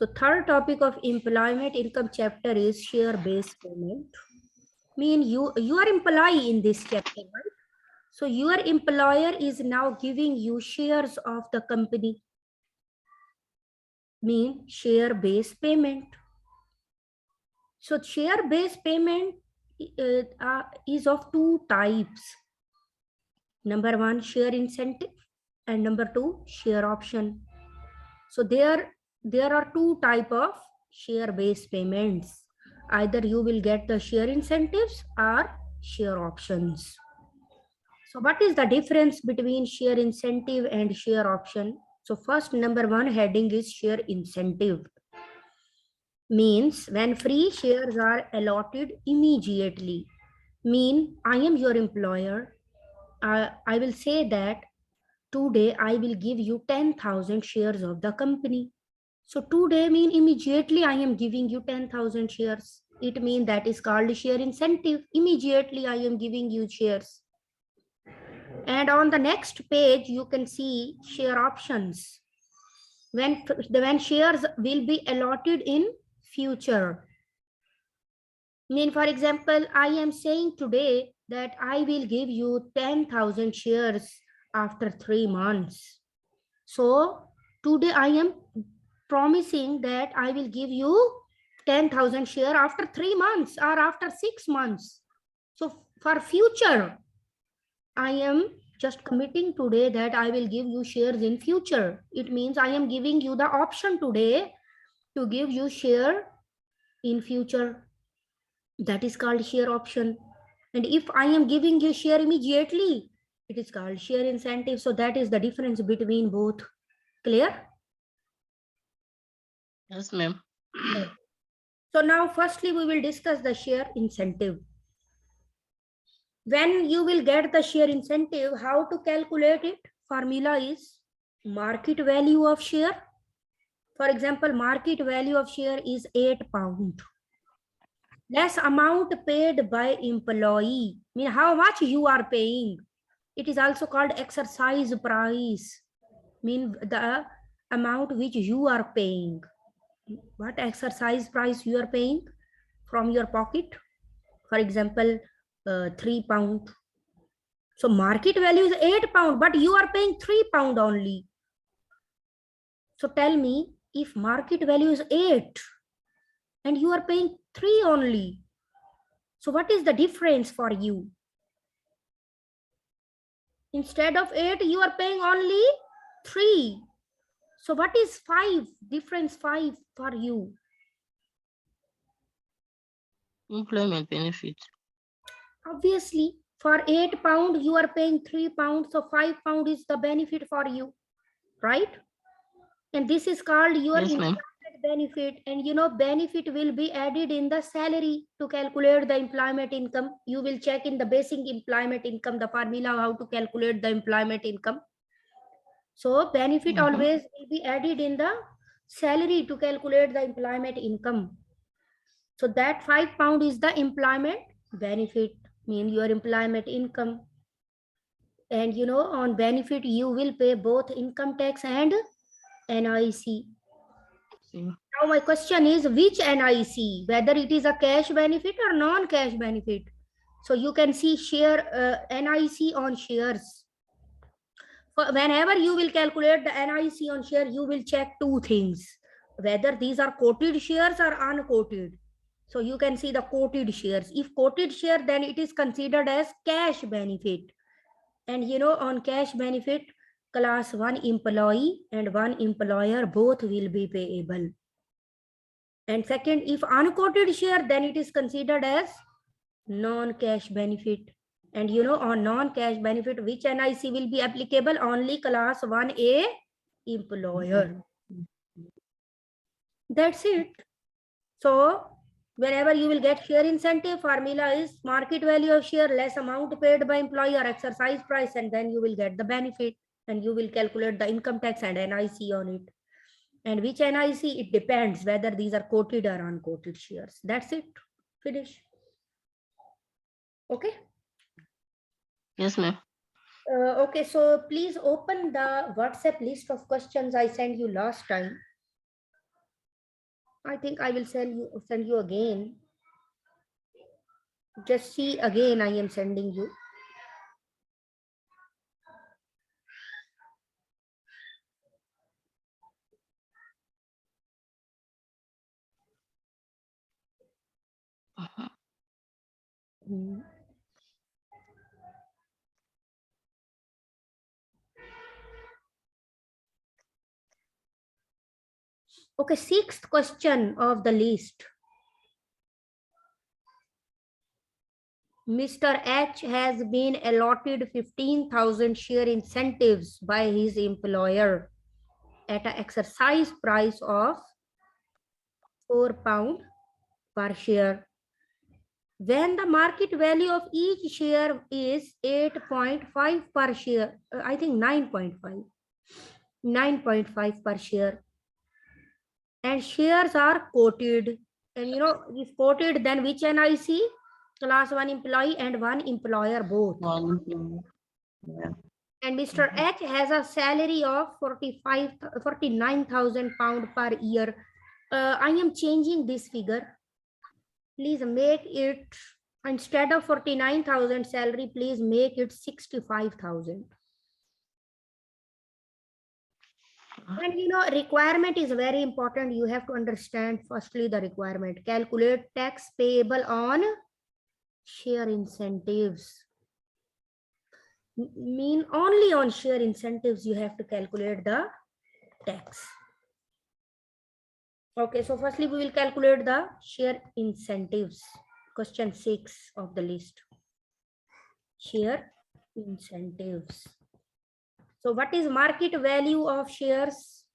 So third topic of employment income chapter is share-based payment. Mean you are employee in this chapter, right? So your employer is now giving you shares of the company. Mean share-based payment. So share-based payment is of two types. Number one, share incentive, and number two, share option. So there are two type of share-based payments. Either you will get the share incentives or share options. So what is the difference between share incentive and share option? So first, number one heading is share incentive. Means when free shares are allotted immediately. Mean I am your employer. I will say that today I will give you 10,000 shares of the company. So today mean immediately I am giving you 10,000 shares. It means that is called share incentive. Immediately I am giving you shares. And on the next page, you can see share options. When shares will be allotted in future. Mean, for example, I am saying today that I will give you 10,000 shares after 3 months. So today I am promising that I will give you 10,000 share after 3 months or after 6 months. So for future, I am just committing today that I will give you shares in future. It means I am giving you the option today to give you share in future. That is called share option. And if I am giving you share immediately, it is called share incentive. So that is the difference between both. Clear? Yes, ma'am. So now firstly, we will discuss the share incentive. When you will get the share incentive, how to calculate it? Formula is market value of share. For example, market value of share is £8. Less amount paid by employee. Mean how much you are paying. It is also called exercise price. Mean the amount which you are paying. What exercise price you are paying from your pocket? For example, £3. So market value is £8, but you are paying £3 only. So tell me, if market value is 8 and you are paying 3 only, so what is the difference for you? Instead of 8, you are paying only 3. So what is 5? Difference 5 for you? Employment benefit. Obviously, for £8, you are paying £3. So £5 is the benefit for you, right? And this is called your employment benefit. And you know, benefit will be added in the salary to calculate the employment income. You will check in the basic employment income, the formula how to calculate the employment income. So benefit always will be added in the salary to calculate the employment income. So that £5 is the employment benefit, mean your employment income. And you know, on benefit, you will pay both income tax and NIC. Now my question is, which NIC, whether it is a cash benefit or non-cash benefit. So you can see share NIC on shares. Whenever you will calculate the NIC on share, you will check two things, whether these are quoted shares or unquoted. So you can see the quoted shares. If quoted share, then it is considered as cash benefit. And you know, on cash benefit, class 1 employee and 1 employer both will be payable. And second, if unquoted share, then it is considered as non-cash benefit. And you know, on non-cash benefit, which NIC will be applicable? Only class 1A employer. That's it. So whenever you will get share incentive, formula is market value of share less amount paid by employer, exercise price, and then you will get the benefit, and you will calculate the income tax and NIC on it. And which NIC, it depends whether these are quoted or unquoted shares. That's it. Finish. Okay. Yes, ma'am. Okay, so please open the WhatsApp list of questions I sent you last time. I think I will send you again. Just see again, I am sending you. Hmm. Okay, sixth question of the list. Mr. H has been allotted 15,000 share incentives by his employer at an exercise price of £4 per share. When the market value of each share is 8.5 per share, I think 9.5 per share, and shares are quoted. And if quoted, then which NIC? Class 1 employee and 1 employer both. Yeah. And Mr. H has a salary of 49,000 pound per year. I am changing this figure. Please make it, instead of 49,000 salary, please make it 65,000. And requirement is very important. You have to understand firstly the requirement. Calculate tax payable on share incentives. Mean only on share incentives you have to calculate the tax. Okay, so firstly we will calculate the share incentives. Question 6 of the list. Share incentives. So what is market value of shares?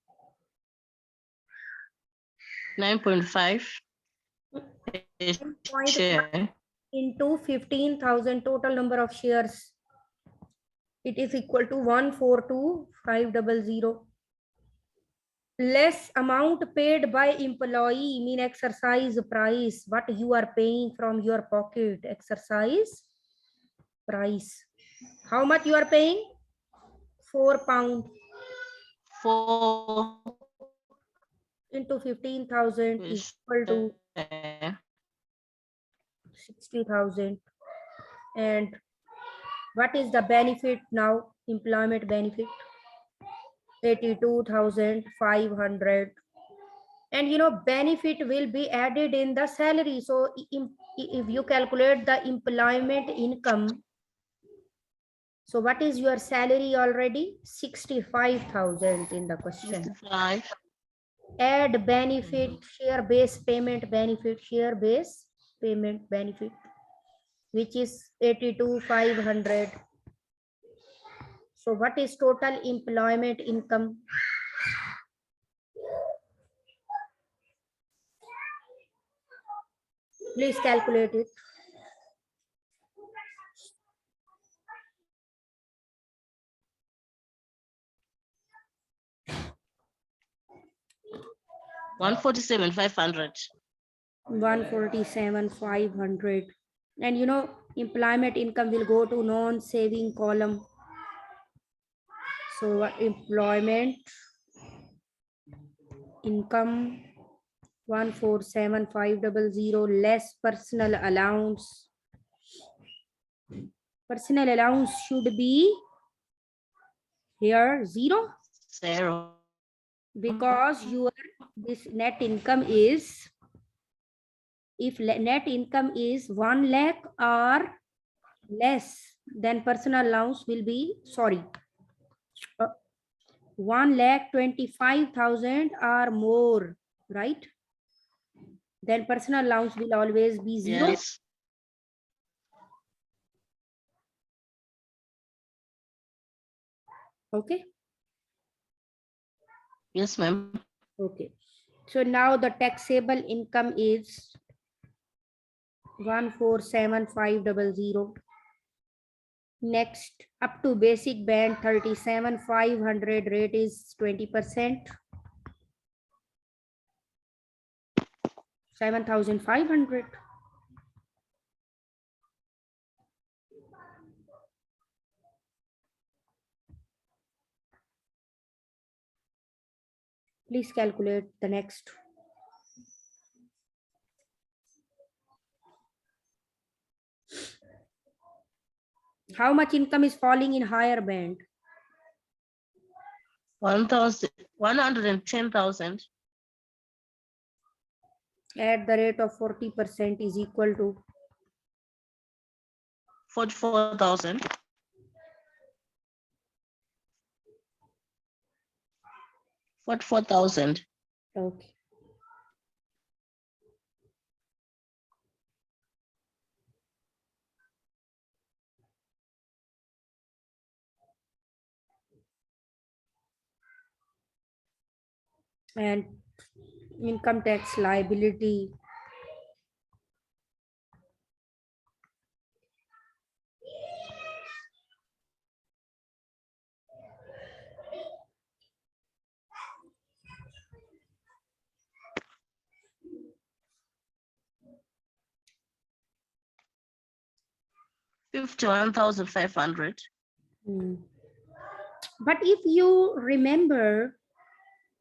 9.5 share into 15,000 total number of shares. It is equal to 142,500. Less amount paid by employee, mean exercise price, what you are paying from your pocket, exercise price. How much you are paying? £4. 4 Into 15,000 is equal to 60,000. And what is the benefit now? Employment benefit 82,500. And benefit will be added in the salary. So if you calculate the employment income, so what is your salary already? 65,000 in the question. 65. Add benefit, share base payment benefit, share base payment benefit, which is 82,500. So what is total employment income? Please calculate it. $147,500. 147,500. And employment income will go to non-saving column. So employment income 147,500 less personal allowance. Personal allowance should be here 0, 0. because this net income is, if net income is 1 lakh or less, then personal allowance will be 1,25,000 or more, right? Then personal allowance will always be 0. Yes. Okay. Yes, ma'am. Okay. So now the taxable income is 147,500. Next, up to basic band 37,500, rate is 20%. 7,500. Please calculate the next. How much income is falling in higher band? 110,000. At the rate of 40% is equal to 44,000. 44,000. okay. And income tax liability $51,500. But if you remember,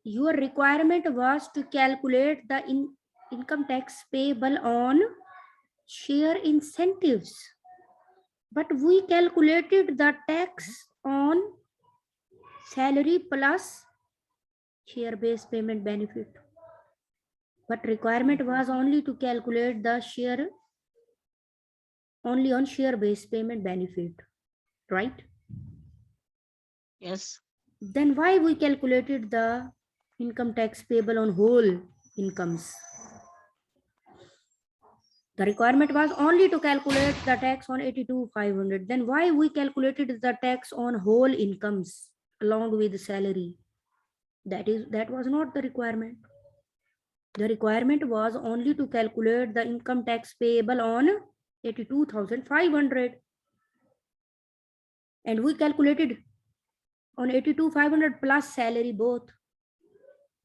your requirement was to calculate the income tax payable on share incentives. But we calculated the tax on salary plus share-based payment benefit. But requirement was only to calculate the share only on share-based payment benefit, right? Yes. Then why we calculated the income tax payable on whole incomes? The requirement was only to calculate the tax on 82,500. Then why we calculated the tax on whole incomes along with salary? That was not the requirement. The requirement was only to calculate the income tax payable on 82,500. And we calculated on 82,500 plus salary both,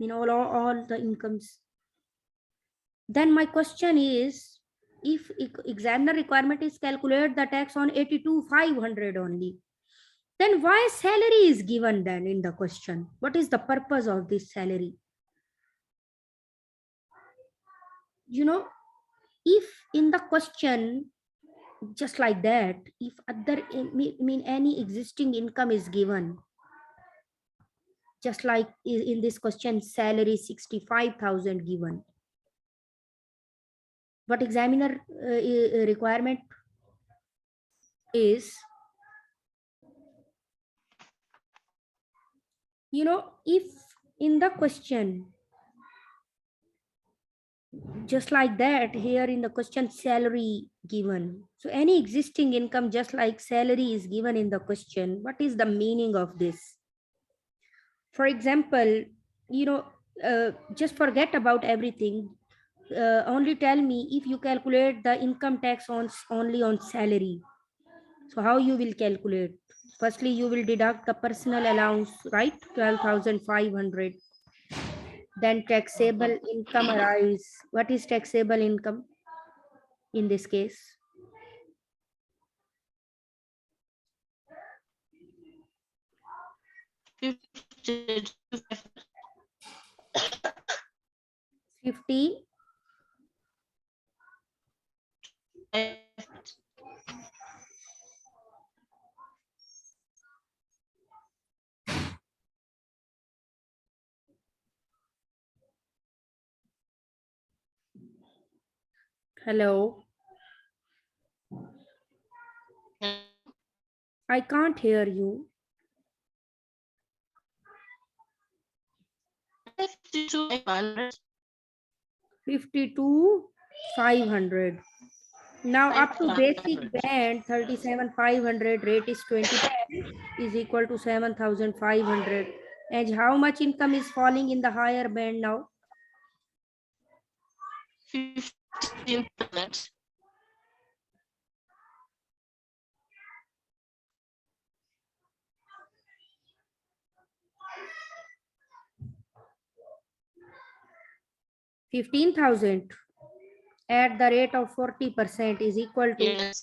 all the incomes. Then my question is, if examiner requirement is calculate the tax on 82,500 only, then why salary is given then in the question? What is the purpose of this salary? If in the question, just like that, if other any existing income is given, just like in this question, salary 65,000 given, what examiner requirement is, if in the question, just like that, here in the question, salary given, so any existing income just like salary is given in the question, what is the meaning of this? For example, just forget about everything. Only tell me, if you calculate the income tax on only on salary, so how you will calculate? Firstly, you will deduct the personal allowance, right? 12,500. Then taxable income arrives. What is taxable income in this case? $50. Hello, I can't hear you. 52,500. Now up to basic band 37,500, rate is 20 is equal to 7,500. And how much income is falling in the higher band now? 15%. 15,000 at the rate of 40% is equal to, yes,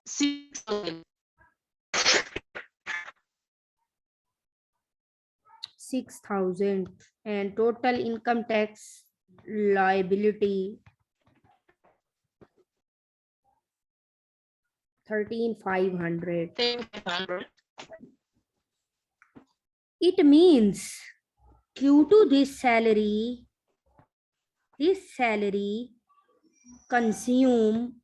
6,000. 6,000. And total income tax liability 13,500. 10,500. It means due to this salary consume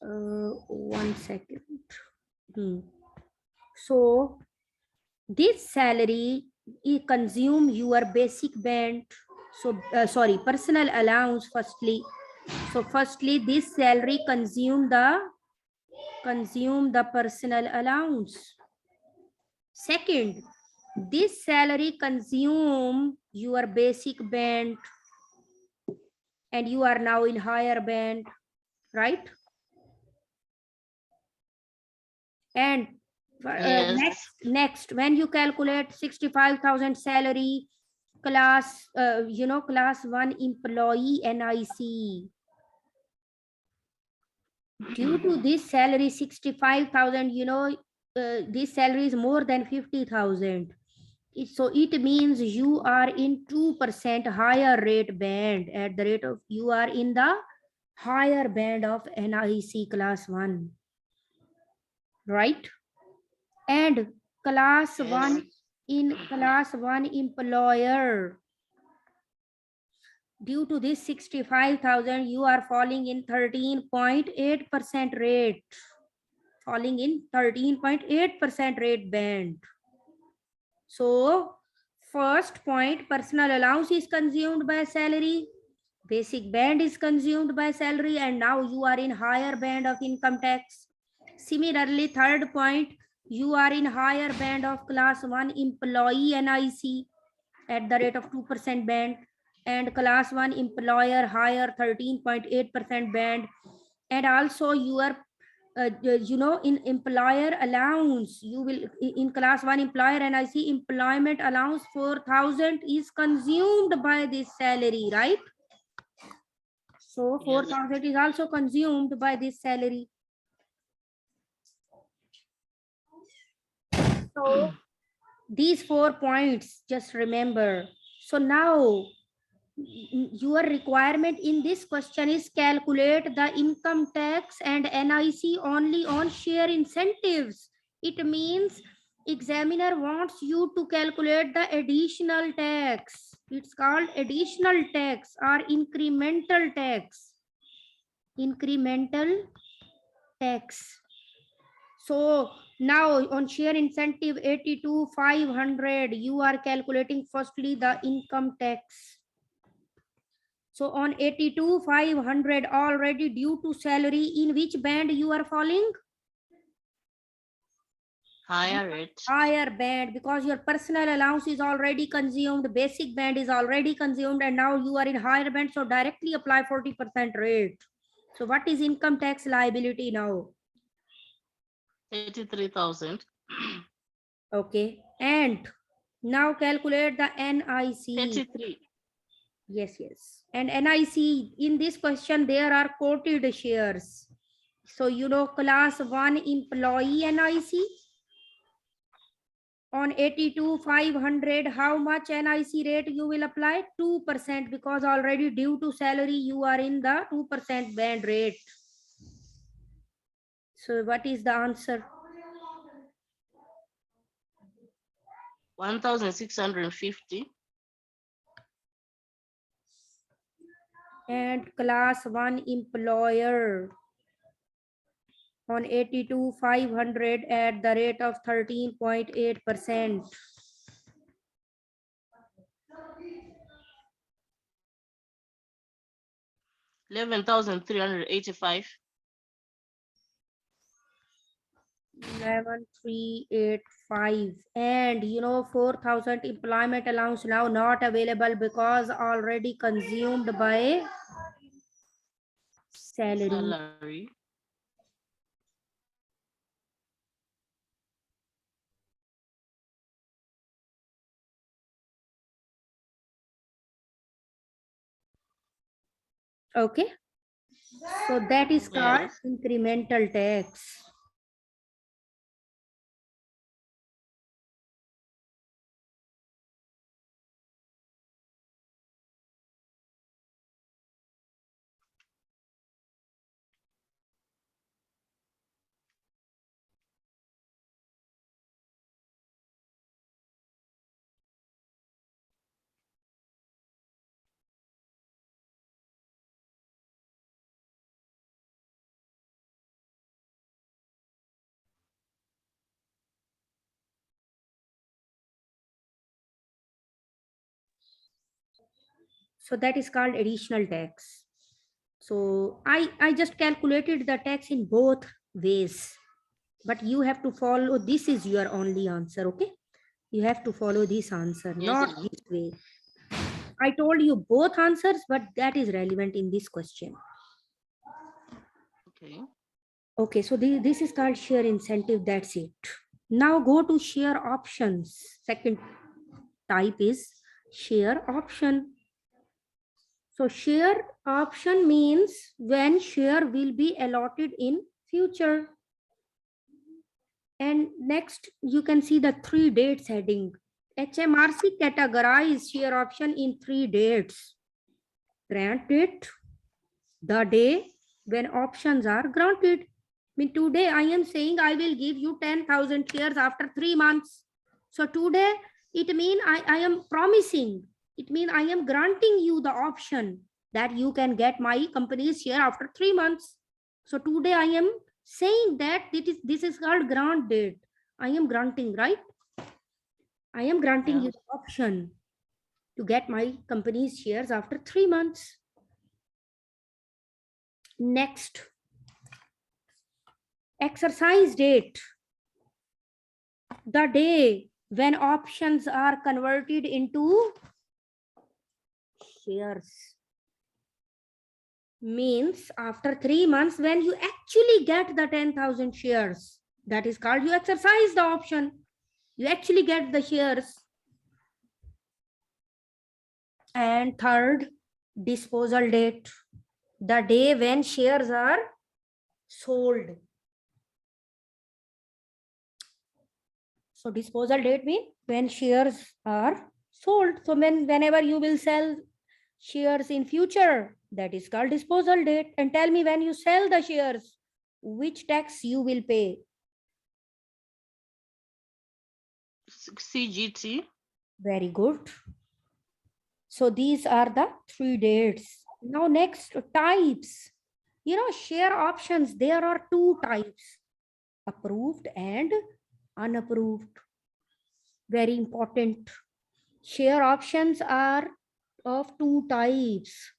1 second. So this salary consume your basic band. So sorry, personal allowance firstly. So firstly, this salary consume the personal allowance. Second, this salary consume your basic band, and you are now in higher band, right? And Yes. next, when you calculate 65,000 salary, class, class 1 employee NIC. Due to this salary 65,000, this salary is more than 50,000. So it means you are in 2% higher rate band. At the rate of, you are in the higher band of NIC class 1, right? And class Yes. 1, in class 1 employer, due to this 65,000, you are falling in 13.8% rate, falling in 13.8% rate band. So first point, personal allowance is consumed by salary, basic band is consumed by salary, and now you are in higher band of income tax. Similarly, third point, you are in higher band of class 1 employee NIC at the rate of 2% band, and class 1 employer higher 13.8% band. And also your in employer allowance, you will in class 1 employer NIC employment allowance 4,000 is consumed by this salary, right? So 4,000 is also consumed by this salary. So these 4 points, just remember. So now your requirement in this question is calculate the income tax and NIC only on share incentives. It means examiner wants you to calculate the additional tax. It's called additional tax or incremental tax. Incremental tax. So now on share incentive 82,500, you are calculating firstly the income tax. So on 82,500 already due to salary, in which band you are falling? Higher rate. Higher band, because your personal allowance is already consumed, basic band is already consumed, and now you are in higher band. So directly apply 40% rate. So what is income tax liability now? 83,000. Okay. And now calculate the NIC. 33. Yes. And NIC, in this question, there are quoted shares. So, class 1 employee NIC on 82,500, how much NIC rate you will apply? 2%, because already due to salary, you are in the 2% band rate. So what is the answer? 1,650. And class 1 employer on 82,500 at the rate of 13.8%. 11,385. 11,385. And 4,000 employment allowance now not available because already consumed by salary. Okay, so that is called incremental tax. So that is called additional tax. So I just calculated the tax in both ways, but you have to follow, this is your only answer, okay? You have to follow this answer, Yes, not ma'am. this way. I told you both answers, but that is relevant in this question. Okay. Okay, so this is called share incentive, that's it. Now go to share options. Second type is share option. So share option means when share will be allotted in future. And next you can see the 3 dates heading. HMRC categorized share option in 3 dates. Grant date, the day when options are granted. I mean, today I am saying I will give you 10,000 shares after 3 months. So today it means I am promising. It means I am granting you the option that you can get my company's share after 3 months. So today I am saying that this is called grant date. I am granting, right? I am granting you Yes. the option to get my company's shares after 3 months. Next, exercise date, the day when options are converted into shares. Means after 3 months when you actually get the 10,000 shares, that is called you exercise the option. You actually get the shares. And third, disposal date, the day when shares are sold. So disposal date means when shares are sold. So whenever you will sell shares in future, that is called disposal date. And tell me, when you sell the shares, which tax you will pay? CGT. Very good. So these are the 3 dates. Now next, types. You know, share options, there are 2 types, approved and unapproved. Very important. Share options are of 2 types,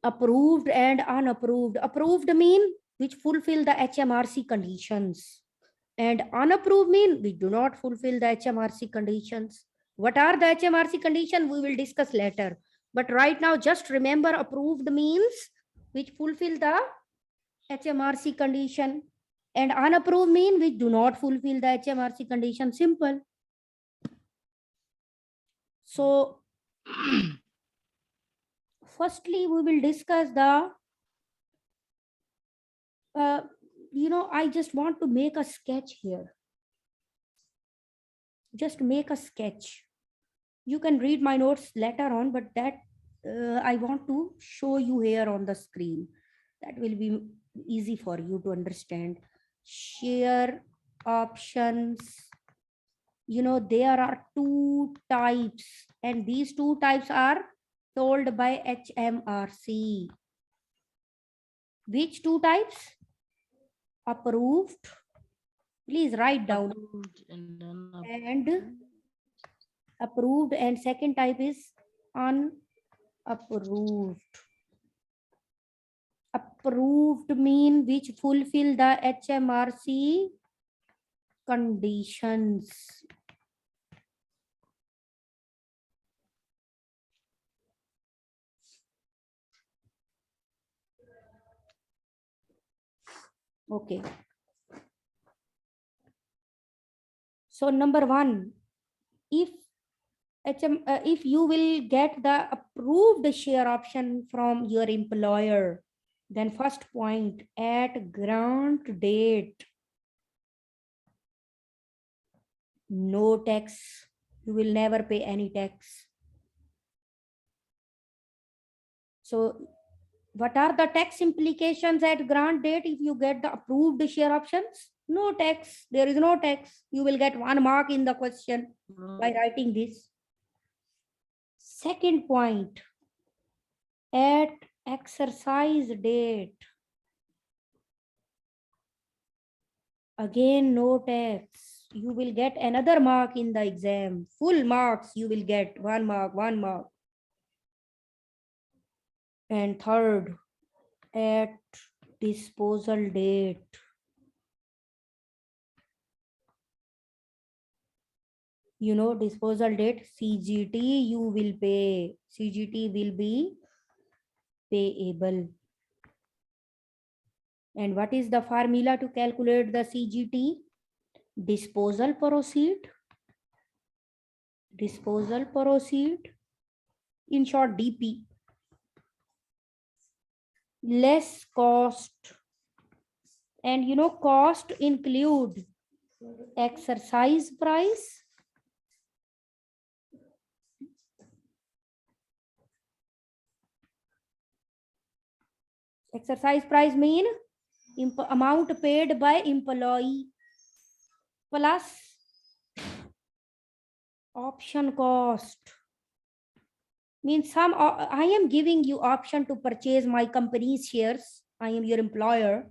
approved and unapproved. Approved mean which fulfill the HMRC conditions, and unapproved mean we do not fulfill the HMRC conditions. What are the HMRC conditions? We will discuss later. But right now, just remember, approved means which fulfill the HMRC condition, and unapproved mean which do not fulfill the HMRC condition. Simple. So firstly, we will discuss the, I just want to make a sketch here. Just make a sketch. You can read my notes later on, but that I want to show you here on the screen. That will be easy for you to understand. Share options. You know, there are 2 types, and these 2 types are told by HMRC. Which 2 types? Approved. Please write down. Approved and And approved, and second type is unapproved. Approved mean which fulfill the HMRC conditions. Okay. So number 1, if if you will get the approved share option from your employer, then first point, at grant date, no tax. You will never pay any tax. So what are the tax implications at grant date if you get the approved share options? No tax. There is no tax. You will get 1 mark in the question by writing this. Second point, at exercise date, again no tax. You will get another mark in the exam. Full marks you will get, 1 mark, 1 mark. And third, at disposal date. You know, disposal date, CGT you will pay. CGT will be payable. And what is the formula to calculate the CGT? Disposal proceed. Disposal proceed. In short, DP. Less cost. And you know, cost include exercise price, exercise price mean amount paid by employee plus option cost. Means some I am giving you option to purchase my company's shares. I am your employer,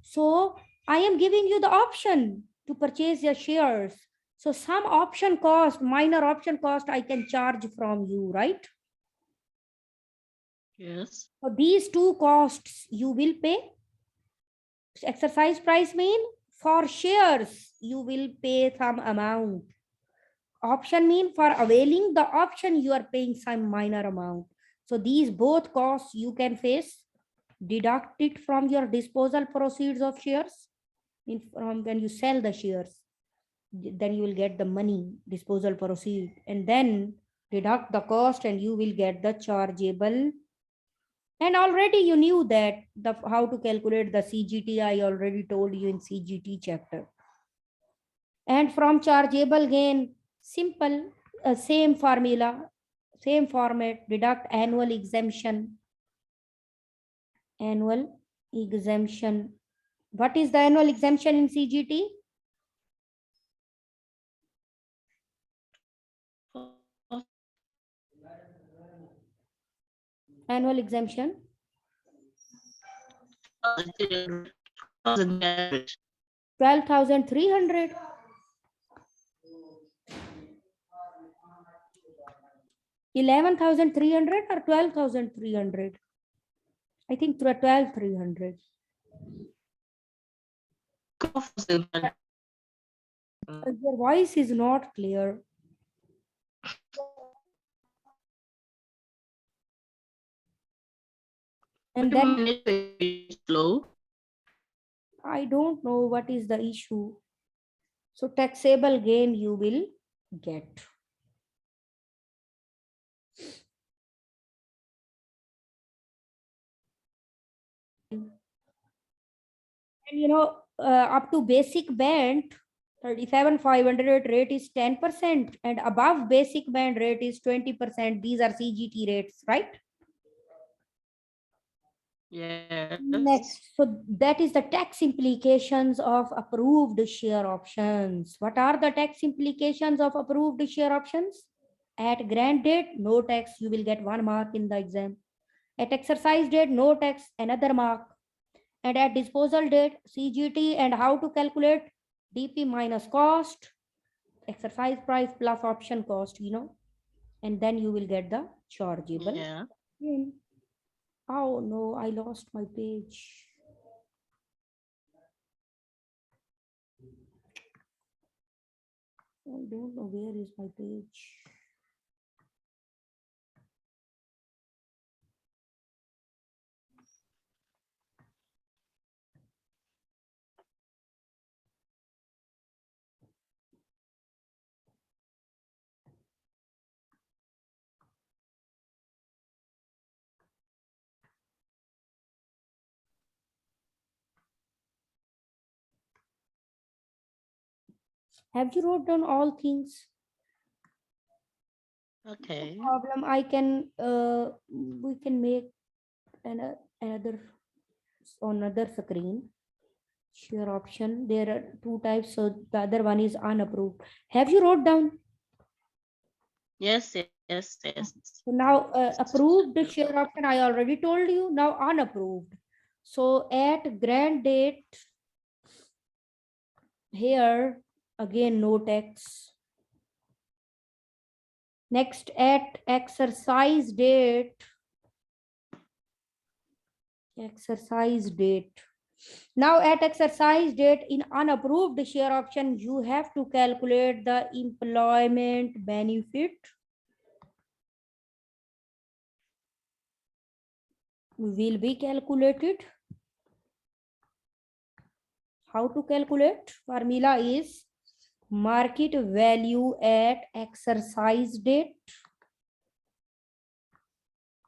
so I am giving you the option to purchase your shares. So some option cost, minor option cost, I can charge from you, right? Yes. So these two costs you will pay. Exercise price mean for shares you will pay some amount. Option mean for availing the option you are paying some minor amount. So these both costs you can face, deduct it from your disposal proceeds of shares. From when you sell the shares, then you will get the money, disposal proceed, and then deduct the cost and you will get the chargeable. And already you knew that the how to calculate the CGT, I already told you in CGT chapter. And from chargeable gain, simple, same formula, same format, deduct annual exemption. Annual exemption. What is the annual exemption in CGT? Annual exemption. 12,300. 11,300 or 12,300? I think 12,300. Your voice is not clear. And then slow. I don't know what is the issue. So taxable gain you will get. And you know, up to basic band, 37,500 rate is 10%, and above basic band rate is 20%. These are CGT rates, right? Yes. Next, so that is the tax implications of approved share options. What are the tax implications of approved share options? At grant date, no tax, you will get 1 mark in the exam. At exercise date, no tax, another mark. And at disposal date, CGT, and how to calculate DP minus cost, exercise price plus option cost, you know, and then you will get the chargeable. Yeah. Oh no, I lost my page. I don't know where is my page. Have you wrote down all things? Okay. No problem. I can we can make another on another screen. Share option. There are two types. So the other one is unapproved. Have you wrote down? Yes. So now approved share option, I already told you. Now unapproved. So at grant date, here again no tax. Next, at exercise date, exercise date. Now at exercise date in unapproved share option, you have to calculate the employment benefit. Will be calculated. How to calculate? Formula is market value at exercise date.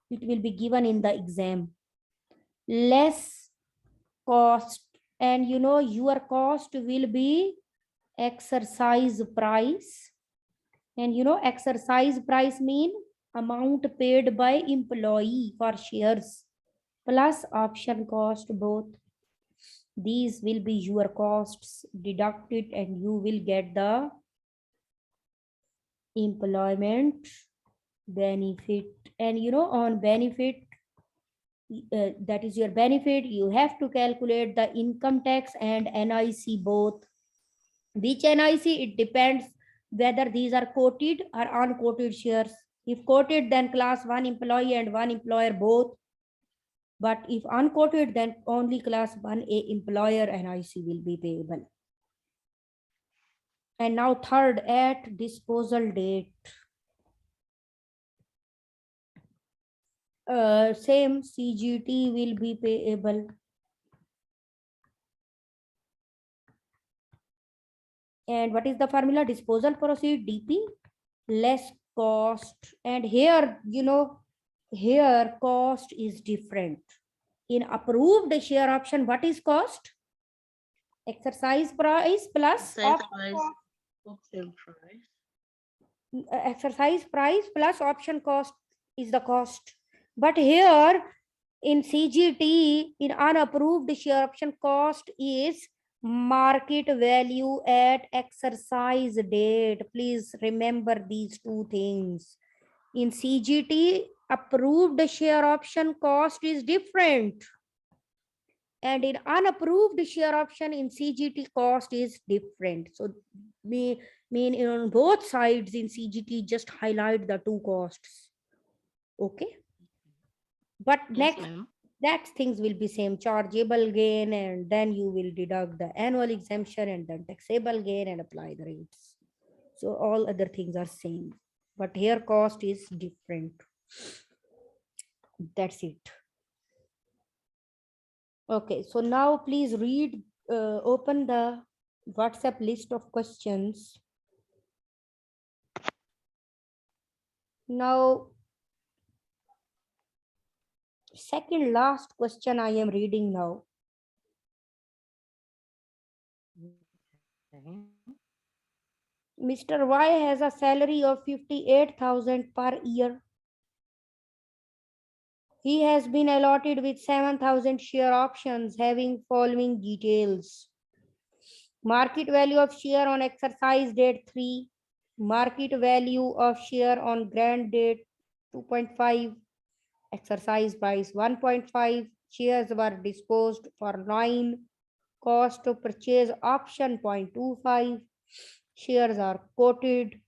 It will be given in the exam. Less cost, and you know your cost will be exercise price, and you know exercise price mean amount paid by employee for shares plus option cost. Both these will be your costs deducted and you will get the employment benefit. And you know on benefit, that is your benefit, you have to calculate the income tax and NIC both. Which NIC? It depends whether these are quoted or unquoted shares. If quoted, then class 1 employee and 1 employer both. But if unquoted, then only class 1A employer NIC will be payable. And now third, at disposal date. Same CGT will be payable. And what is the formula? Disposal proceed DP less cost. And here, you know, here cost is different. In approved share option, what is cost? Exercise price plus Option price. exercise price plus option cost is the cost. But here in CGT, in unapproved share option, cost is market value at exercise date. Please remember these two things. In CGT, approved share option cost is different. And in unapproved share option in CGT, cost is different. So mean on both sides in CGT, just highlight the two costs. Okay. But Yes, next, that things will be same, chargeable gain, and then you will deduct the annual exemption and then taxable gain and apply the rates. So all other things are same, but here cost is different. That's it. Okay, so now please read, open the WhatsApp list of questions. Now, second last question I am reading now. Okay. Mr. Y has a salary of 58,000 per year. He has been allotted with 7,000 share options having following details. Market value of share on exercise date 3. Market value of share on grant date 2.5. Exercise price 1.5. Shares were disposed for 9. Cost to purchase option 0.25. Shares are quoted.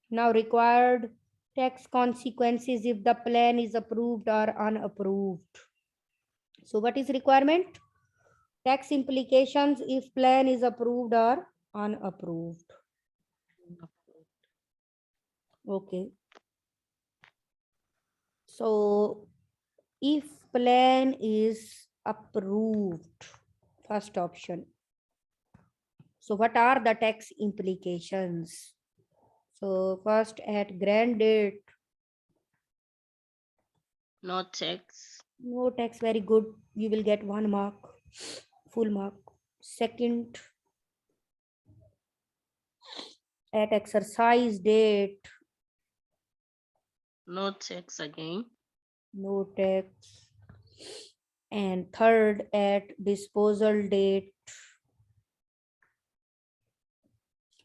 Now required tax consequences if the plan is approved or unapproved. So what is requirement? Tax implications if plan is approved or unapproved. Okay. So if plan is approved, first option. So what are the tax implications? So first at grant date. No tax. No tax, very good. You will get 1 mark, full mark. Second, at exercise date. No tax again. No tax. And third, at disposal date.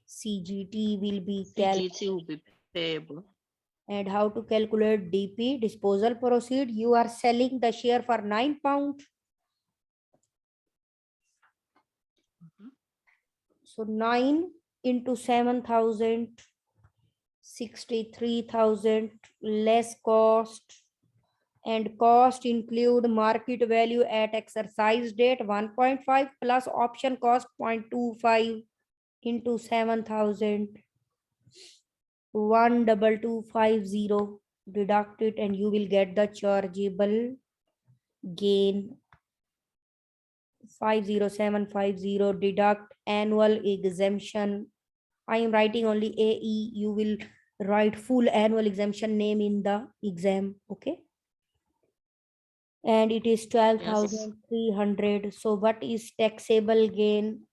CGT will be CGT will be payable. And how to calculate DP, disposal proceed? You are selling the share for £9. So 9 into 7,000, 63,000 less cost And cost include market value at exercise date 1.5 plus option cost 0.25 into 7,000. 12250, deduct it and you will get the chargeable gain 50750, deduct annual exemption. I am writing only AE, you will write full annual exemption name in the exam. Okay, and it is Yes. 12,300. So what is taxable gain?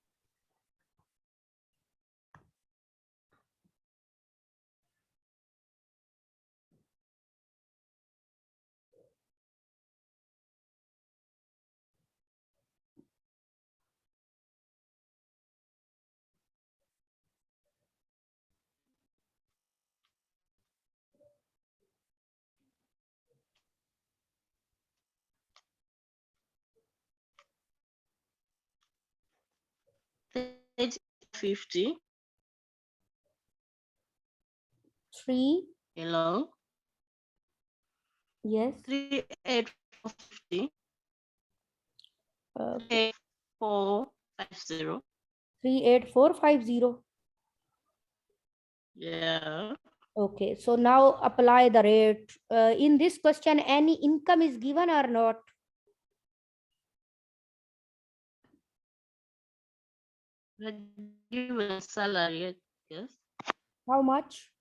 It's 50. 3. Hello. Yes. 38450. Okay. 38450. 38450. Yeah. Okay, so now apply the rate. In this question, any income is given or not? The given salary, yes. How much?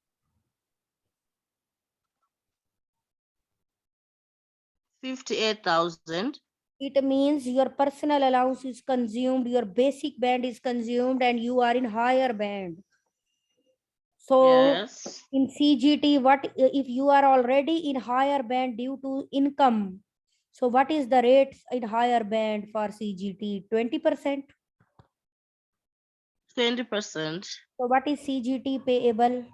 58,000. It means your personal allowance is consumed, your basic band is consumed, and you are in higher band. So Yes. in CGT, what if you are already in higher band due to income? So what is the rate in higher band for CGT? 20%. 20%. So what is CGT payable?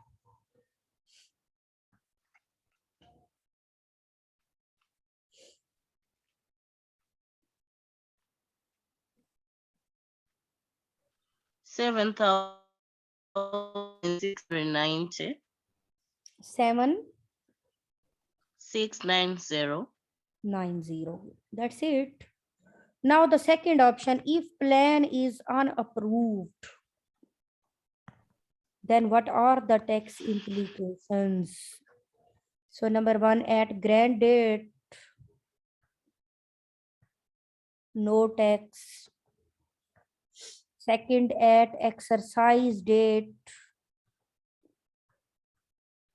7,690. 790. 690. That's it. Now the second option, if plan is unapproved, then what are the tax implications? So number one, at grant date, no tax. Second, at exercise date,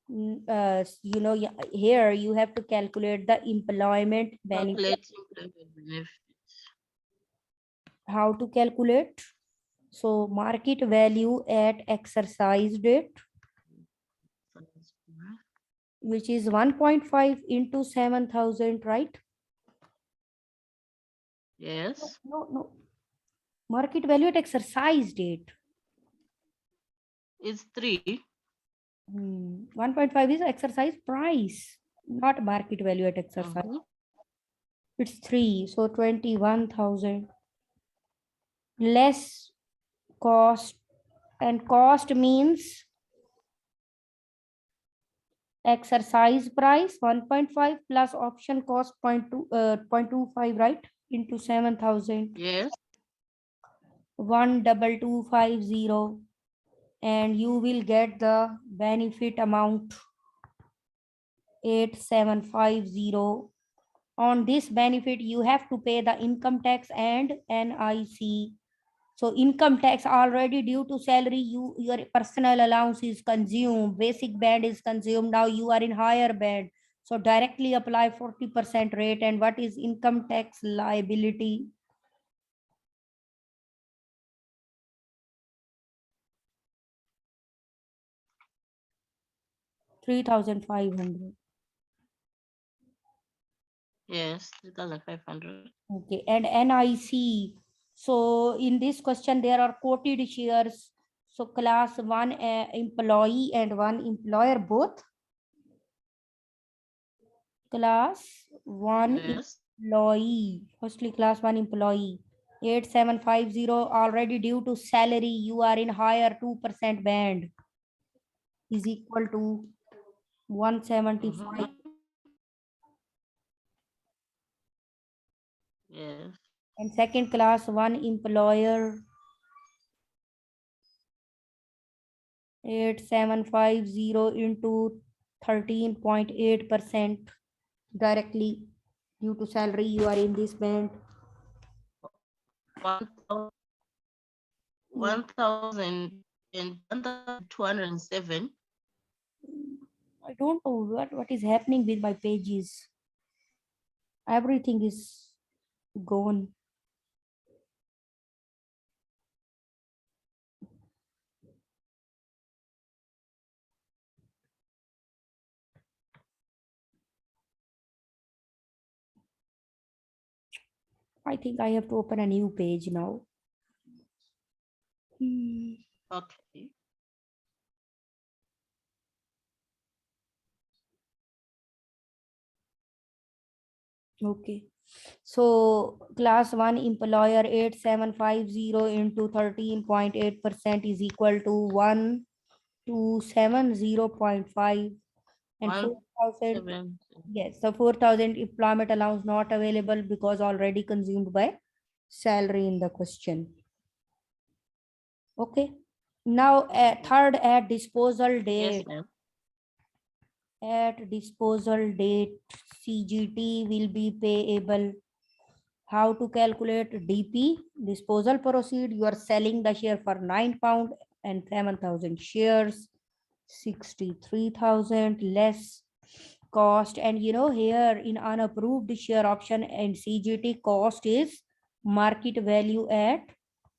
here you have to calculate the employment benefit. Calculating employment benefits. How to calculate? So market value at exercise date, which is 1.5 into 7,000, right? Yes. No. Market value at exercise date. It's 3. 1.5 is exercise price, not market value at exercise. It's 3, so 21,000 less cost, and cost means exercise price 1.5 plus option cost 0.25, right, into 7,000. Yes. 12250, and you will get the benefit amount 8750. On this benefit you have to pay the income tax and NIC. So income tax already due to salary, your personal allowance is consumed, basic band is consumed, now you are in higher band, so directly apply 40% rate. And what is income tax liability? 3,500. Yes. 3,500. Okay, and NIC. So in this question there are quoted shares. So class 1 employee and 1 employer both. Class 1 Yes. employee, firstly class 1 employee, 8750, already due to salary you are in higher 2% band, is equal to 175. Yes. And second class, one employer, 8750 into 13.8% directly due to salary you are in this band. 1,207. I don't know what is happening with my pages. Everything is gone. I think I have to open a new page now. Okay. Okay. So class 1 employer 8750 into 13.8% is equal to 1270.5, and 4,000. 1,7. Yes, so 4,000 employment allowance not available because already consumed by salary in the question. Okay. Now third, at disposal Yes, date. ma'am. At disposal date, CGT will be payable. How to calculate DP? Disposal proceed. You are selling the share for £9 and 7,000 shares. 63,000 less cost. And you know, here in unapproved share option and CGT, cost is market value at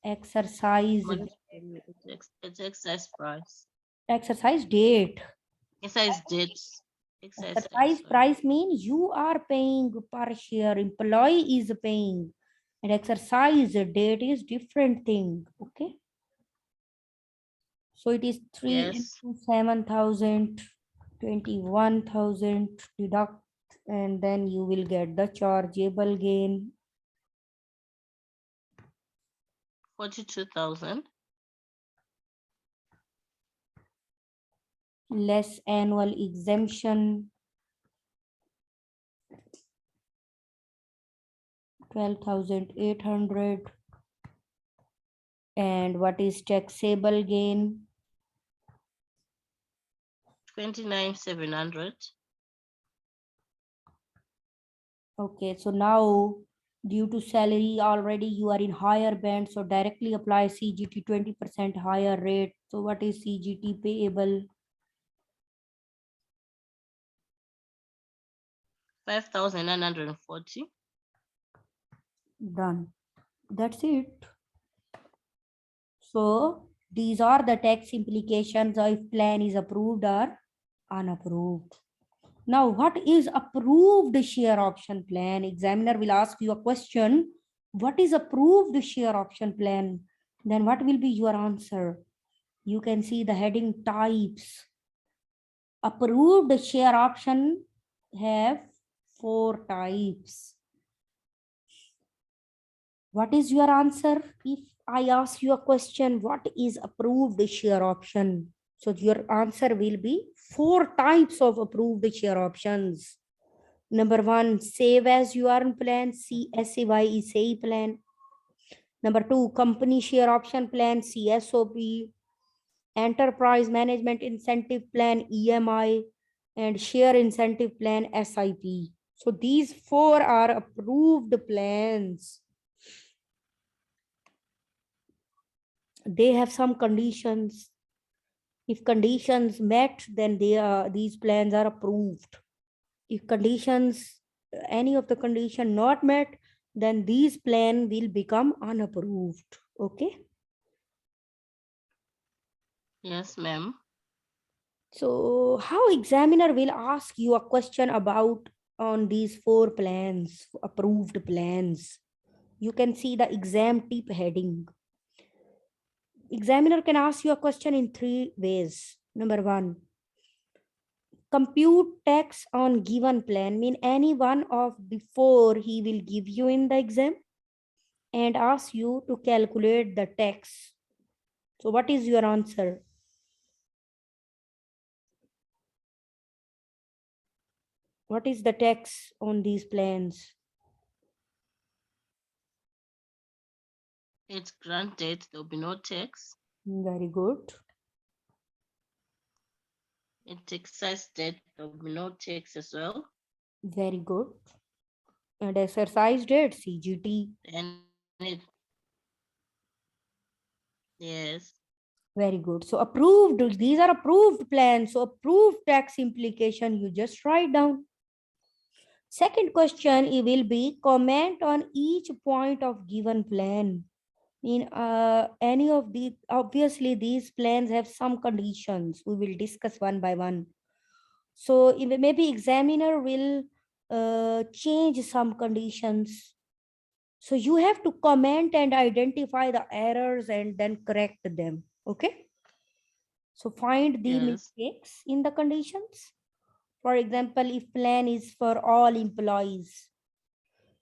exercise It's excess price. exercise date. Excise date. Excise date, Exercise sorry. price means you are paying per share, employee is paying, and exercise date is different thing. Okay, so it is 3 Yes. into 7,000, 21,000 deduct, and then you will get the chargeable gain. 42,000. Less annual exemption, 12,800. And what is taxable gain? 29,700. Okay, so now due to salary already you are in higher band, so directly apply CGT 20% higher rate. So what is CGT payable? 5,940. Done. That's it. So these are the tax implications if plan is approved or unapproved. Now, what is approved share option plan? Examiner will ask you a question. What is approved share option plan? Then what will be your answer? You can see the heading types. Approved share option have 4 types. What is your answer? If I ask you a question, what is approved share option? So your answer will be 4 types of approved share options. Number 1, save as you earn plan, CSAY plan. Number 2, company share option plan, CSOP. Enterprise management incentive plan, EMI. And share incentive plan, SIP. So these 4 are approved plans. They have some conditions. If conditions met, then these plans are approved. If conditions, any of the condition not met, then these plan will become unapproved. Okay. Yes, ma'am. So how examiner will ask you a question about on these 4 plans, approved plans? You can see the exam tip heading. Examiner can ask you a question in 3 ways. Number 1, compute tax on given plan, mean any one of before he will give you in the exam and ask you to calculate the tax. So what is your answer? What is the tax on these plans? It's granted. There will be no tax. Very good. It's exercised. There will be no tax as well. Very good. And exercise date, CGT. And it, yes. Very good. So approved. These are approved plans. So approved tax implication, you just write down. Second question, it will be comment on each point of given plan. In any of the, obviously these plans have some conditions. We will discuss one by one. So maybe examiner will change some conditions. So you have to comment and identify the errors and then correct them. Okay. So find the Yes. mistakes in the conditions. For example, if plan is for all employees,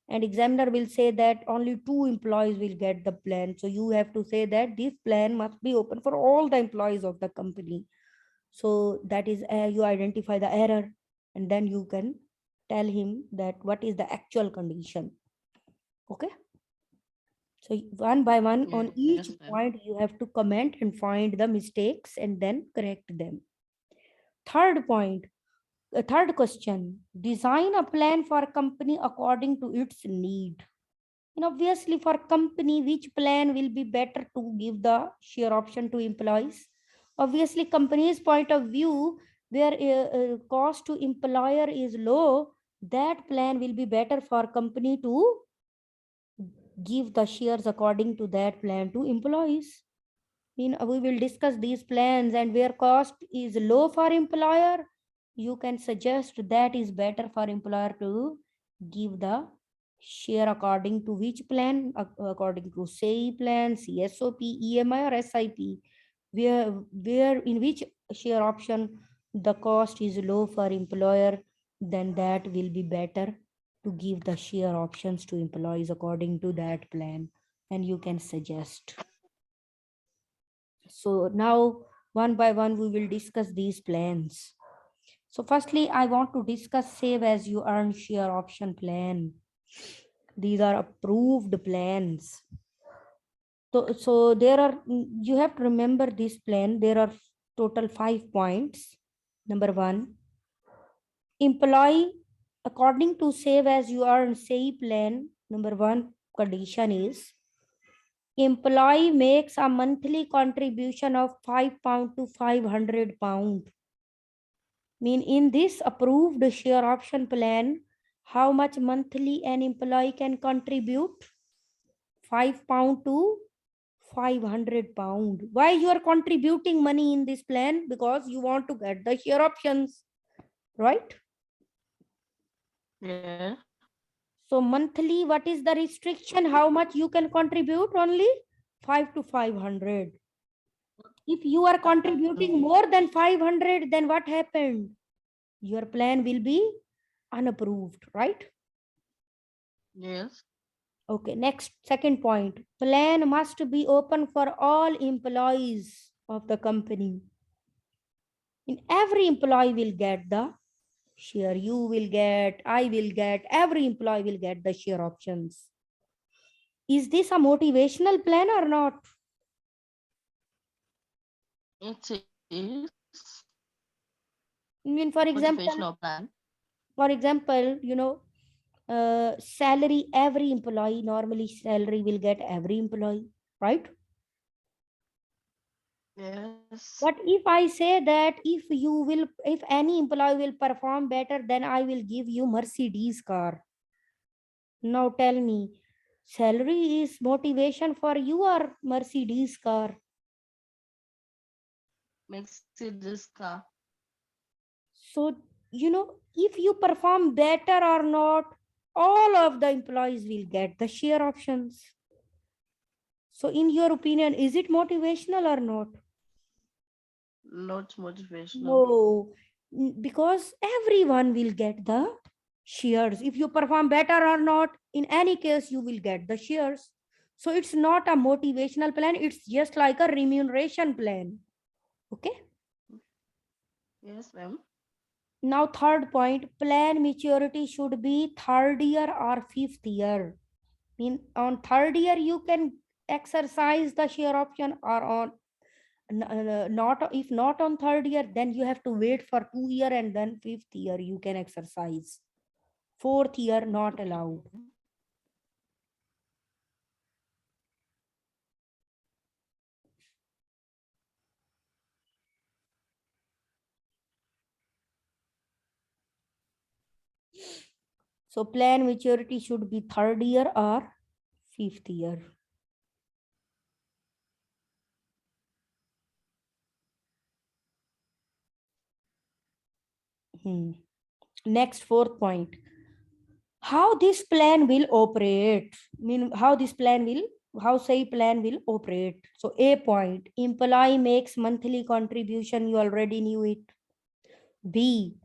and examiner will say that only 2 employees will get the plan. So you have to say that this plan must be open for all the employees of the company. So that is, you identify the error and then you can tell him that what is the actual condition. Okay. So one by one on each Yes, ma'am. point, you have to comment and find the mistakes and then correct them. Third point, third question, design a plan for a company according to its need. And obviously for company, which plan will be better to give the share option to employees? Obviously company's point of view, where cost to employer is low, that plan will be better for company to give the shares according to that plan to employees. We will discuss these plans, and where cost is low for employer, you can suggest that is better for employer to give the share according to which plan, according to SAE plan, CSOP, EMI or SIP, where in which share option the cost is low for employer, then that will be better to give the share options to employees according to that plan, and you can suggest. So now one by one we will discuss these plans. So firstly, I want to discuss save as you earn share option plan. These are approved plans. So there are, you have to remember this plan. There are total 5 points. Number 1, employee according to save as you earn say plan. Number 1 condition is employee makes a monthly contribution of £5 to £500. Mean in this approved share option plan, how much monthly an employee can contribute? £5 to £500. Why you are contributing money in this plan? Because you want to get the share options, right? Yeah. So monthly, what is the restriction? How much you can contribute? Only 5 to 500. If you are contributing more than 500, then what happened? Your plan will be unapproved, right? Yes. Okay, next, second point. Plan must be open for all employees of the company. In every employee will get the share. You will get, I will get, every employee will get the share options. Is this a motivational plan or not? It is I mean, for example, motivational plan. salary, every employee, normally salary will get every employee, right? Yes. But if I say that if any employee will perform better, then I will give you Mercedes car. Now tell me, salary is motivation for you or Mercedes car? Makes it this car. So, if you perform better or not, all of the employees will get the share options. So, in your opinion, is it motivational or not? Not motivational. No, because everyone will get the shares. If you perform better or not, in any case, you will get the shares. So, it's not a motivational plan, it's just like a remuneration plan. Okay. Yes, ma'am. Now, third point, plan maturity should be third year or fifth year. On third year, you can exercise the share option, or on not, if not on third year, then you have to wait for 2 year, and then fifth year you can exercise. Fourth year not allowed. So plan maturity should be third year or fifth year. Next, fourth point, how this plan will operate. How this plan will, how say plan will operate. So A point, employee makes monthly contribution, you already knew it. B,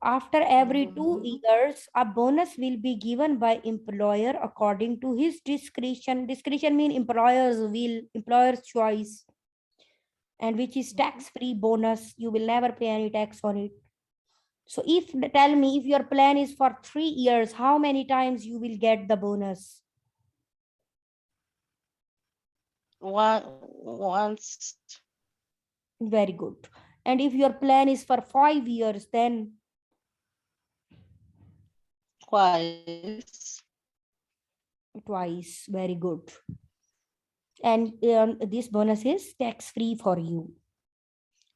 after every 2 years, a bonus will be given by employer according to his discretion. Discretion mean employer's will, employer's choice, and which is tax-free bonus. You will never pay any tax on it. So if, tell me, if your plan is for 3 years, how many times you will get the bonus? Once. Very good. And if your plan is for 5 years, then Twice. twice. Very good. And this bonus is tax-free for you.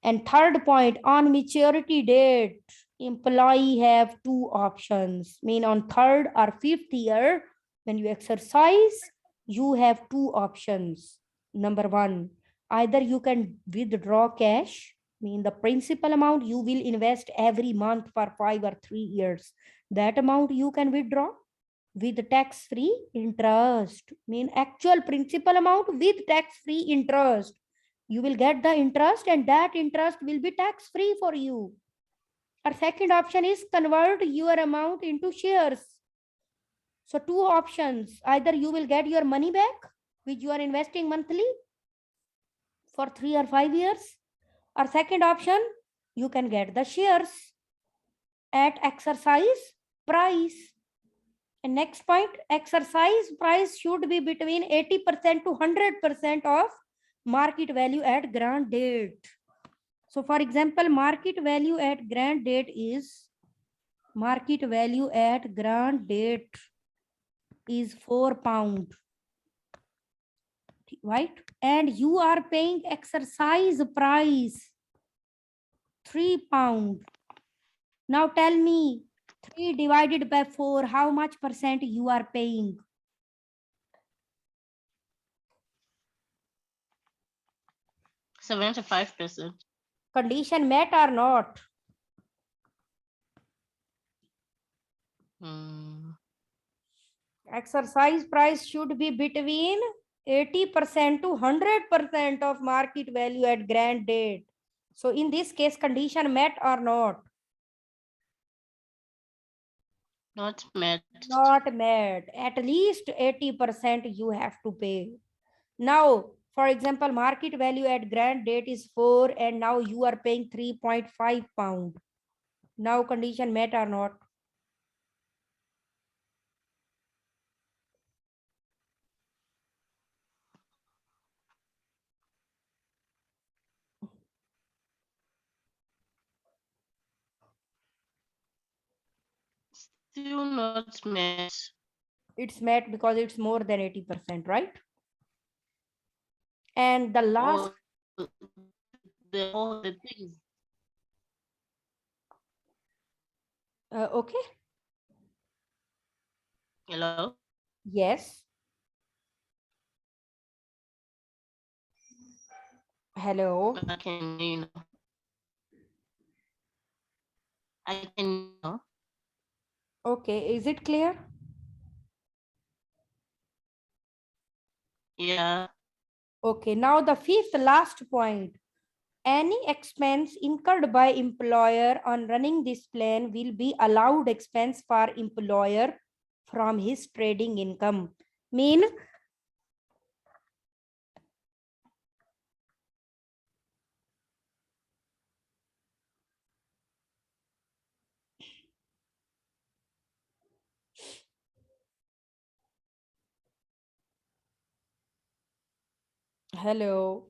And third point, on maturity date, employee have two options. Mean on third or fifth year, when you exercise, you have two options. Number one, either you can withdraw cash, mean the principal amount you will invest every month for 5 or 3 years. That amount you can withdraw with tax-free interest. Mean actual principal amount with tax-free interest. You will get the interest, and that interest will be tax-free for you. Our second option is convert your amount into shares. So two options, either you will get your money back, which you are investing monthly for 3 or 5 years, or second option, you can get the shares at exercise price. And next point, exercise price should be between 80% to 100% of market value at grant date. So for example, market value at grant date is, market value at grant date is £4, right? And you are paying exercise price £3. Now tell me, 3 divided by 4, how much percent you are paying? 75%. Condition met or not? Exercise price should be between 80% to 100% of market value at grant date. So in this case, condition met or not? Not met. Not met. At least 80% you have to pay. Now, for example, market value at grant date is 4, and now you are paying £3.5. Now condition met or not? Still not met. It's met because it's more than 80%, right? And the last, the things. okay. Hello? Yes. Hello. I can hear you now. I can hear you now. Okay, is it clear? Yeah. Okay, now the fifth last point. Any expense incurred by employer on running this plan will be allowed expense for employer from his trading income. Mean, Hello.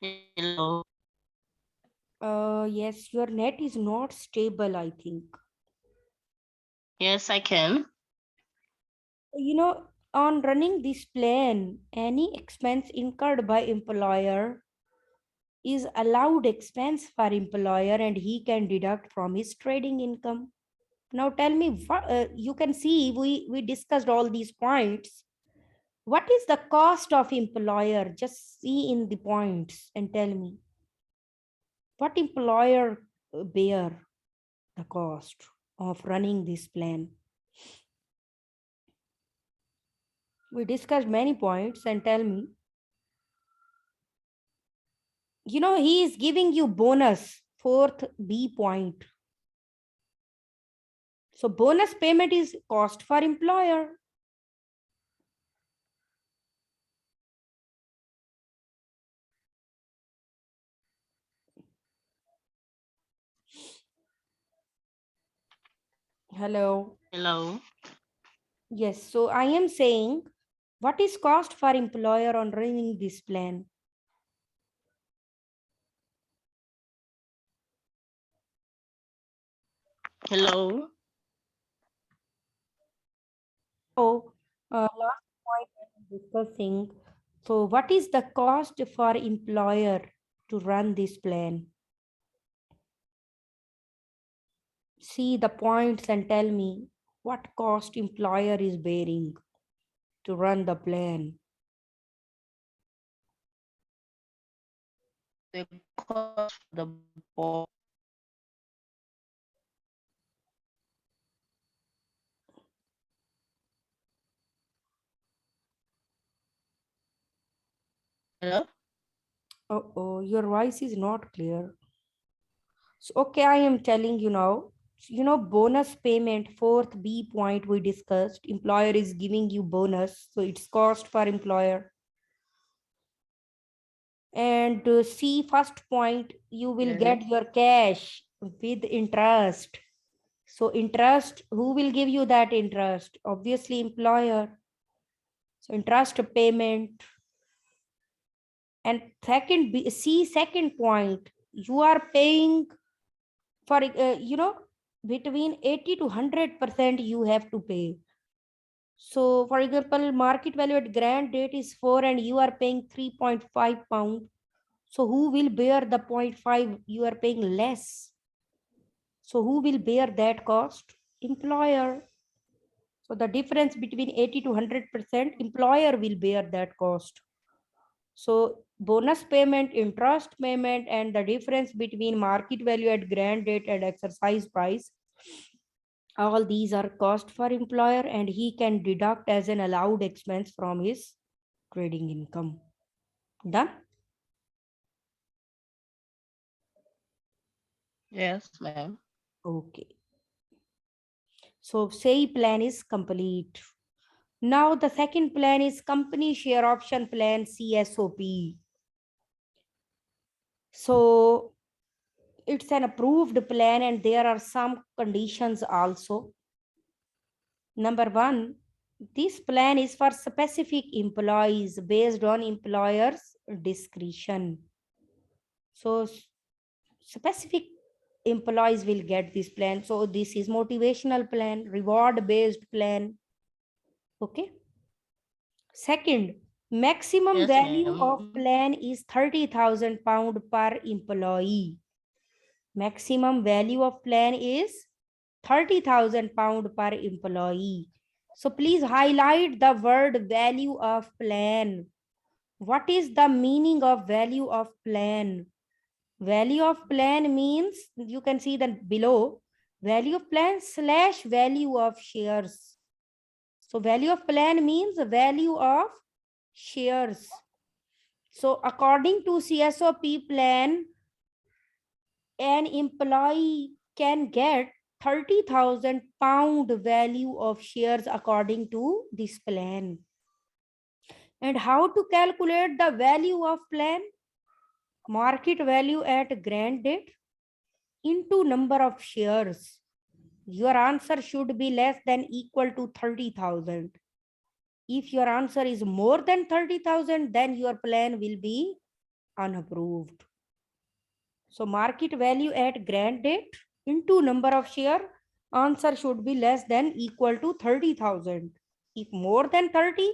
Hello. Yes, your net is not stable, I think. Yes, I can. On running this plan, any expense incurred by employer is allowed expense for employer and he can deduct from his trading income. Now tell me, you can see we discussed all these points. What is the cost of employer? Just see in the points and tell me what employer bear the cost of running this plan. We discussed many points and tell me. He is giving you bonus, fourth B point. So bonus payment is cost for employer. Hello. Hello. Yes, so I am saying what is cost for employer on running this plan? Hello. So last point I'm discussing. So what is the cost for employer to run this plan? See the points and tell me what cost employer is bearing to run the plan. The cost for the board. Hello. Oh, your voice is not clear. So, okay, I am telling you now. Bonus payment, fourth B point we discussed. Employer is giving you bonus, so it's cost for employer. And C, first point, you will Yes. get your cash with interest. So, interest, who will give you that interest? Obviously, employer. So, interest payment. And second point, you are paying for between 80 to 100% you have to pay. So for example, market value at grant date is 4 and you are paying 3.5 pound. So who will bear the 0.5? You are paying less. So who will bear that cost? Employer. So the difference between 80 to 100%, employer will bear that cost. So bonus payment, interest payment, and the difference between market value at grant date and exercise price, all these are cost for employer and he can deduct as an allowed expense from his trading income. Done? Yes, ma'am. Okay. So say plan is complete. Now the second plan is company share option plan, CSOP. So it's an approved plan and there are some conditions also. Number one, this plan is for specific employees based on employer's discretion. So specific employees will get this plan. So this is motivational plan, reward based plan. Okay. Second, maximum Yes, value ma'am. of plan is 30,000 pound per employee. Maximum value of plan is 30,000 pound per employee. So please highlight the word value of plan. What is the meaning of value of plan? Value of plan means, you can see that below, value of plan slash value of shares. So value of plan means value of shares. So according to CSOP plan, an employee can get 30,000 pound value of shares according to this plan. And how to calculate the value of plan? Market value at grant date into number of shares. Your answer should be less than equal to 30,000. If your answer is more than 30,000, then your plan will be unapproved. So market value at grant date into number of share, answer should be less than equal to 30,000. If more than 30,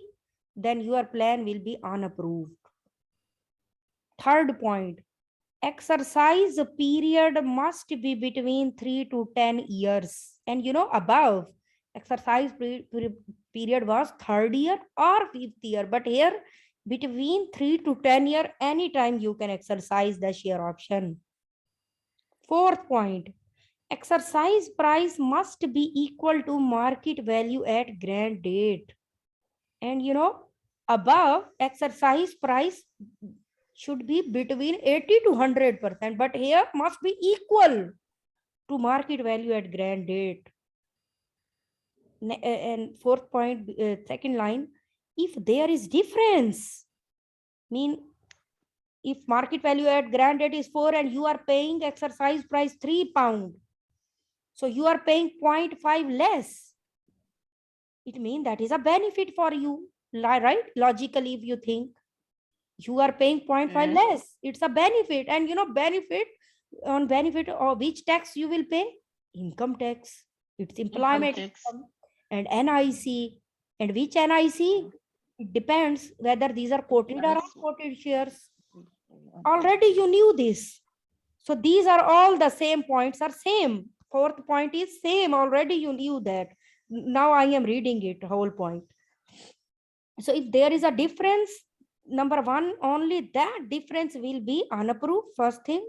then your plan will be unapproved. Third point, exercise period must be between 3 to 10 years. And above, exercise period was third year or fifth year. But here, between 3 to 10 year, anytime you can exercise the share option. Fourth point, exercise price must be equal to market value at grant date. And above, exercise price should be between 80 to 100%, but here must be equal to market value at grant date. And fourth point, second line, if there is difference, mean if market value at grant date is 4 and you are paying exercise price £3, so you are paying 0.5 less, it means that is a benefit for you, right? Logically, if you think you are paying 0.5 Yes. less, it's a benefit. And benefit of which tax you will pay? Income tax. It's employment income and NIC. And which NIC? It depends whether these are quoted or unquoted shares. Already you knew this. So these are all the same points are same. Fourth point is same. Already you knew that. Now I am reading it, whole point. So if there is a difference, number one, only that difference will be unapproved, first thing.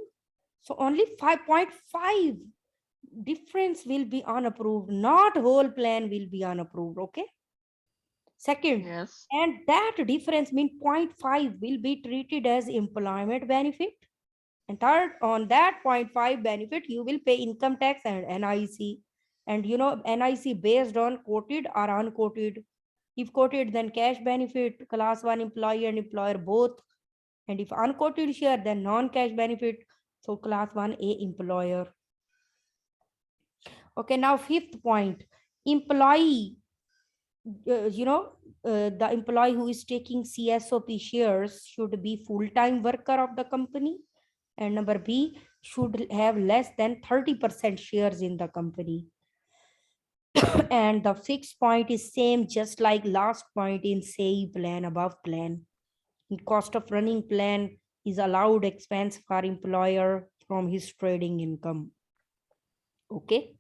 So only 5.5 difference will be unapproved, not whole plan will be unapproved, okay? Second, Yes. and that difference means 0.5 will be treated as employment benefit. And third, on that 0.5 benefit, you will pay income tax and NIC. And NIC based on quoted or unquoted. If quoted, then cash benefit, class 1 employee and employer both. And if unquoted share, then non-cash benefit, so class 1A employer. Okay, now fifth point, employee, the employee who is taking CSOP shares should be full-time worker of the company. And number B, should have less than 30% shares in the company. And the sixth point is same, just like last point in say plan, above plan. Cost of running plan is allowed expense for employer from his trading income. Okay.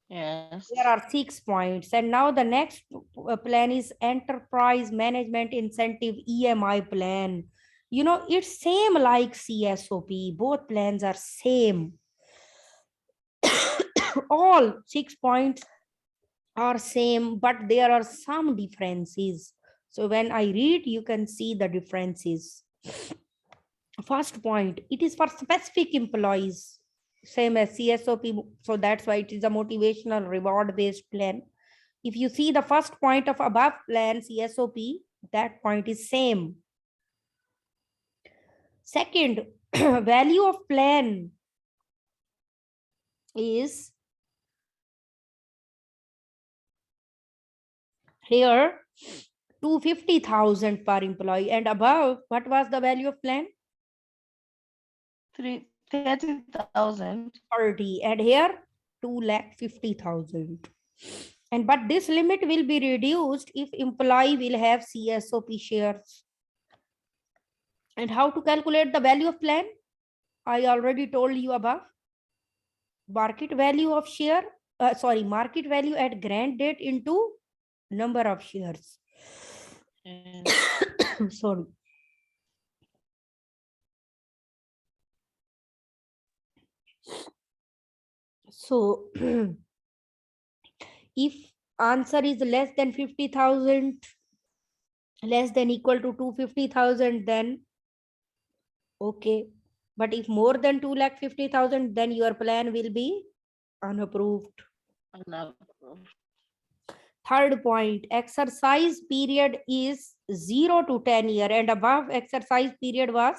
Yes. There are 6 points. And now the next plan is enterprise management incentive EMI plan. It's same like CSOP. Both plans are same. All 6 points are same, but there are some differences. So when I read, you can see the differences. First point, it is for specific employees, same as CSOP. So that's why it is a motivational reward based plan. If you see the first point of above plan, CSOP, that point is same. Second, value of plan is here 250,000 per employee, and above, what was the value of plan? 30,000. 30, and here 250,000. And but this limit will be reduced if employee will have CSOP shares. And how to calculate the value of plan? I already told you above. Market value of share, market value at grant date into number of shares. Sorry. So if answer is less than 50,000, less than equal to 250,000, then okay. But if more than 250,000, then your plan will be unapproved. Unapproved. Third point, exercise period is 0 to 10 year, and above exercise period was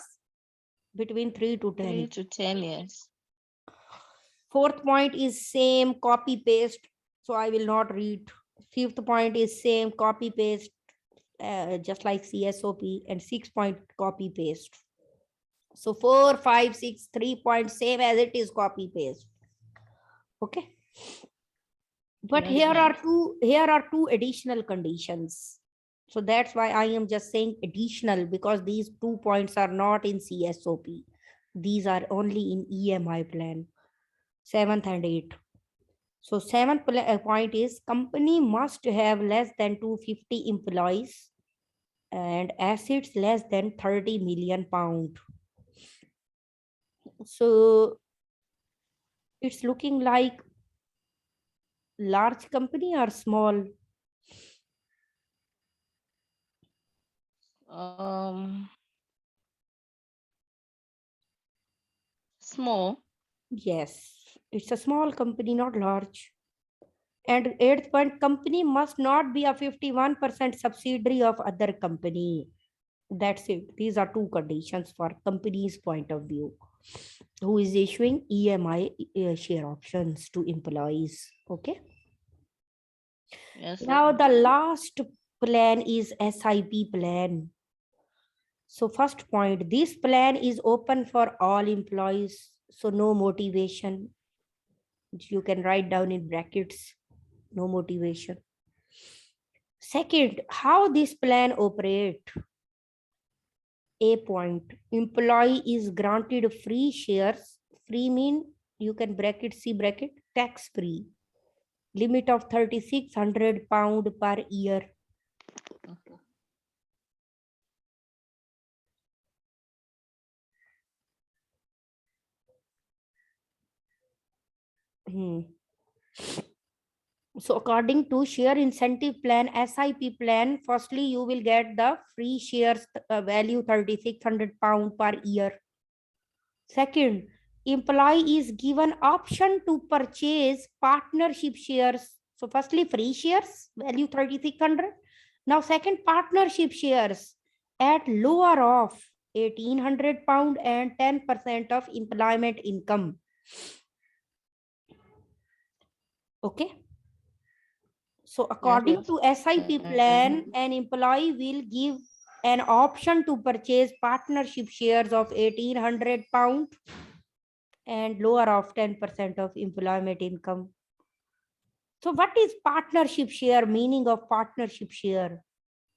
between 3 to 10. 3 to 10 years. Fourth point is same, copy paste, so I will not read. Fifth point is same, copy paste, just like CSOP, and 6 point copy paste. So 4, 5, 6, 3 point, same as it is, copy paste. Okay. But Yes, ma'am. here are two additional conditions. So that's why I am just saying additional, because these 2 points are not in CSOP. These are only in EMI plan, 7th and 8th. So seventh point is company must have less than 250 employees and assets less than 30 million pound. So it's looking like large company or small? Small. Yes, it's a small company, not large. And eighth point, company must not be a 51% subsidiary of other company. That's it. These are two conditions for company's point of view, who is issuing EMI share options to employees. Okay. Yes, Now ma'am. the last plan is SIP plan. So first point, this plan is open for all employees. So no motivation. You can write down in brackets, no motivation. Second, how this plan operate? A point, employee is granted free shares. Free mean, you can bracket, C bracket, tax free. Limit of 3,600 pound per year. Okay. So according to share incentive plan, SIP plan, firstly, you will get the free shares value 3,600 pound per year. Second, employee is given option to purchase partnership shares. So firstly, free shares value 3,600. Now second, partnership shares at lower of 1,800 pound and 10% of employment income. Okay. So according Yes, to SIP ma'am. plan, an employee will give an option to purchase partnership shares of 1,800 pound and lower of 10% of employment income. So what is partnership share? Meaning of partnership share?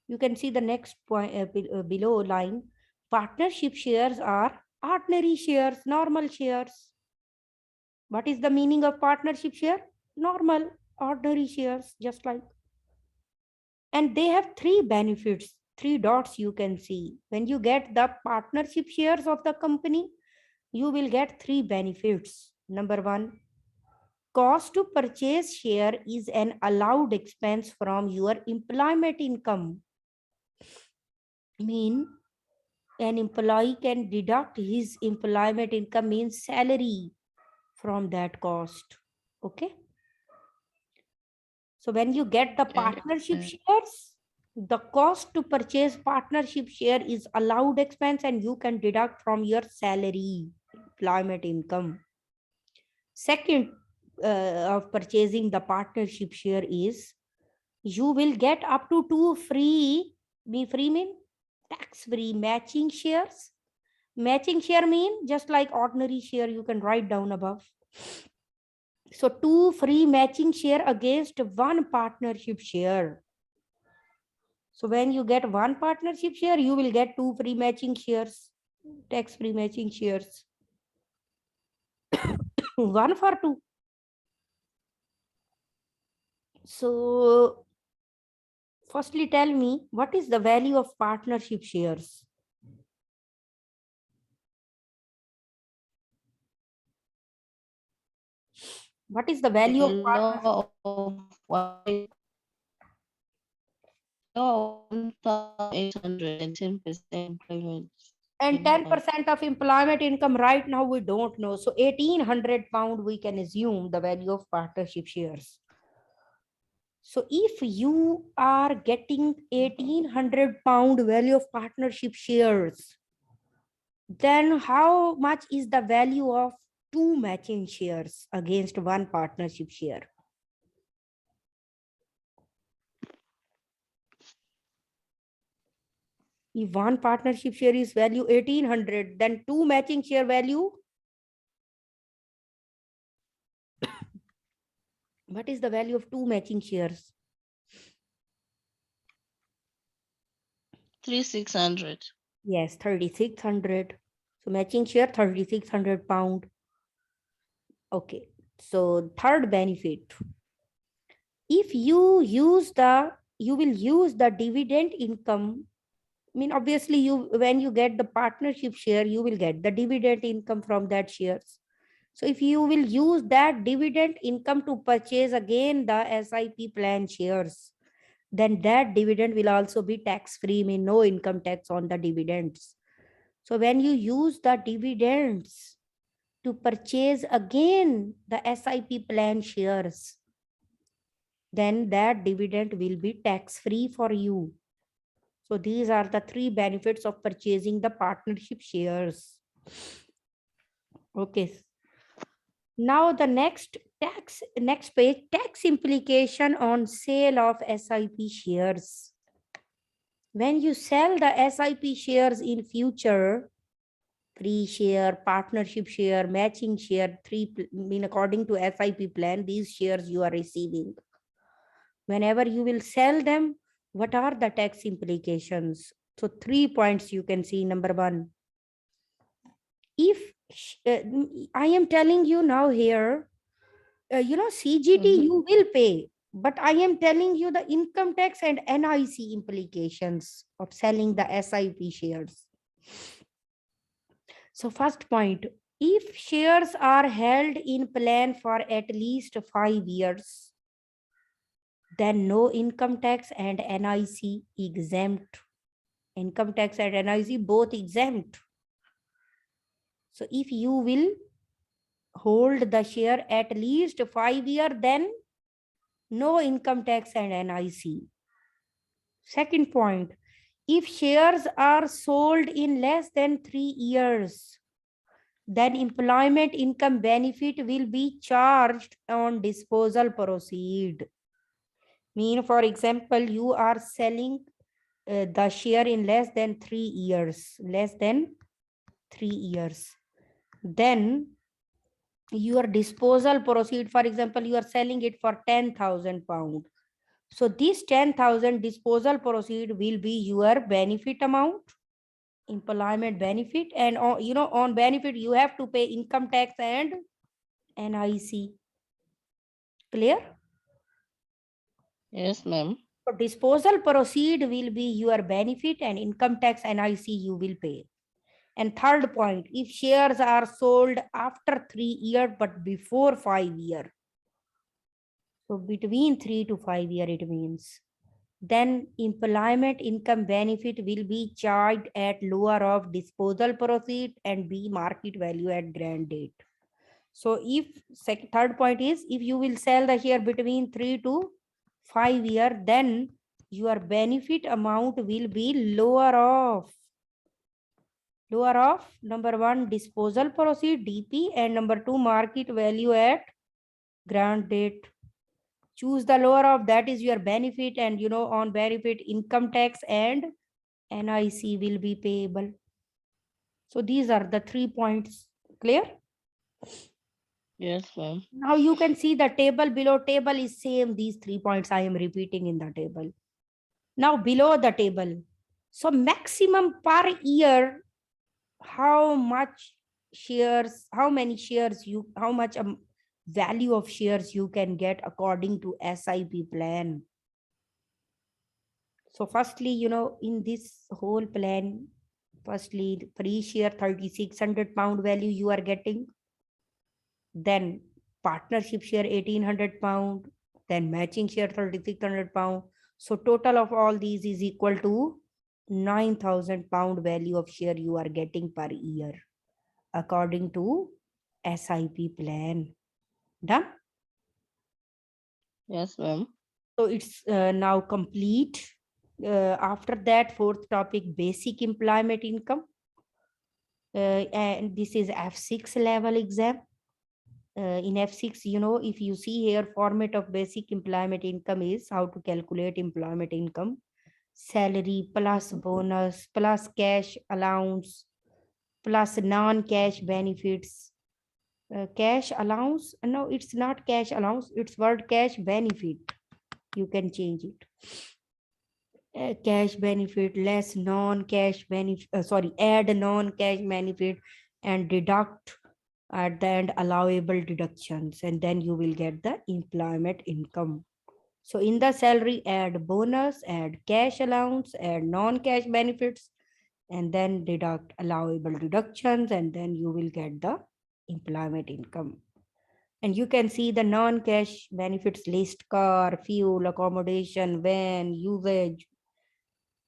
You can see the next point below line. Partnership shares are ordinary shares, normal shares. What is the meaning of partnership share? Normal, ordinary shares, just like. And they have three benefits, three dots you can see. When you get the partnership shares of the company, you will get three benefits. Number one, cost to purchase share is an allowed expense from your employment income. Mean an employee can deduct his employment income, means salary, from that cost. Okay. So when you get the partnership Yes, shares, the cost to purchase partnership share is allowed expense and you can deduct from your salary, employment income. Second, of purchasing the partnership share is you will get up to two free, free mean tax free matching shares. Matching share mean just like ordinary share, you can write down above. So two free matching share against one partnership share. So when you get one partnership share, you will get two free matching shares, tax free matching shares. One for two. So firstly, tell me, what is the value of partnership shares? What is the value of the partnership? law of law 1,800 and 10% employment And income. 10% of employment income right now we don't know. So 1,800 pound we can assume the value of partnership shares. So if you are getting 1,800 pound value of partnership shares, then how much is the value of two matching shares against one partnership share? If one partnership share is value 1800, then two matching share value. What is the value of two matching shares? 3,600. Yes, 3,600. So matching share 3,600 pound. Okay. So third benefit, if you will use the dividend income. I mean, obviously, when you get the partnership share, you will get the dividend income from that shares. So if you will use that dividend income to purchase again the SIP plan shares, then that dividend will also be tax free, mean no income tax on the dividends. So when you use the dividends to purchase again the SIP plan shares, then that dividend will be tax free for you. So these are the three benefits of purchasing the partnership shares. Okay. Now the next page, tax implication on sale of SIP shares. When you sell the SIP shares in future, free share, partnership share, matching share, according to SIP plan, these shares you are receiving. Whenever you will sell them, what are the tax implications? So 3 points you can see. Number one, if I am telling you now here, CGT you will pay, but I am telling you the income tax and NIC implications of selling the SIP shares. So first point, if shares are held in plan for at least 5 years, then no income tax and NIC exempt. Income tax and NIC both exempt. So if you will hold the share at least 5 years, then no income tax and NIC. Second point, if shares are sold in less than 3 years, then employment income benefit will be charged on disposal proceed. Mean, for example, you are selling the share in less than 3 years, then your disposal proceed, for example, you are selling it for 10,000 pound. So this 10,000 disposal proceed will be your benefit amount, employment benefit, and on benefit you have to pay income tax and NIC. Clear? Yes, ma'am. So disposal proceed will be your benefit and income tax NIC you will pay. And third point, if shares are sold after 3 years but before 5 years, so between 3 to 5 years it means, then employment income benefit will be charged at lower of disposal proceed and B market value at grant date. So if third point is, if you will sell the share between 3 to 5 years, then your benefit amount will be lower of number one, disposal proceed DP, and number two, market value at grant date. Choose the lower of, that is your benefit, and on benefit income tax and NIC will be payable. So these are the 3 points. Clear? Yes, ma'am. Now you can see the table below. Table is same. These 3 points I am repeating in the table. Now below the table. So maximum per year, how much shares, how many shares you, how much value of shares you can get according to SIP plan. So firstly, in this whole plan, firstly, free share 3,600 pound value you are getting. Then partnership share 1,800 pound. Then matching share 3,600 pound. So total of all these is equal to 9,000 pound value of share you are getting per year according to SIP plan. Done? Yes, ma'am. So it's now complete. After that, fourth topic, basic employment income. And this is F6 level exam. In F6, if you see here, format of basic employment income is how to calculate employment income. salary plus bonus plus cash allowance plus non-cash benefits. Cash allowance, no, it's not cash allowance, it's word cash benefit. You can change it. Cash benefit less non-cash benefit, sorry, add non-cash benefit and deduct at the end allowable deductions, and then you will get the employment income. So in the salary, add bonus, add cash allowance, add non-cash benefits, and then deduct allowable deductions, and then you will get the employment income. And you can see the non-cash benefits list: car, fuel, accommodation, van, usage,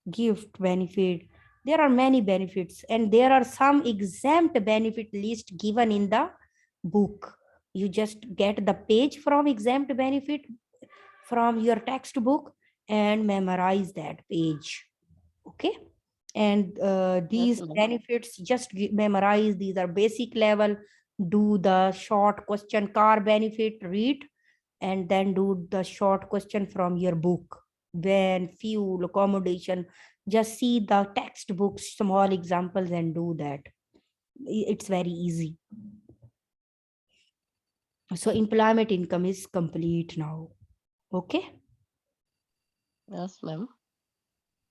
gift benefit. There are many benefits, and there are some exempt benefit list given in the book. You just get the page from exempt benefit from your textbook and memorize that page. Okay. And Yes, these ma'am. benefits, just memorize. These are basic level. Do the short question car benefit, read, and then do the short question from your book. When fuel, accommodation, just see the textbooks, small examples, and do that. It's very easy. So employment income is complete now. Okay. Yes, ma'am.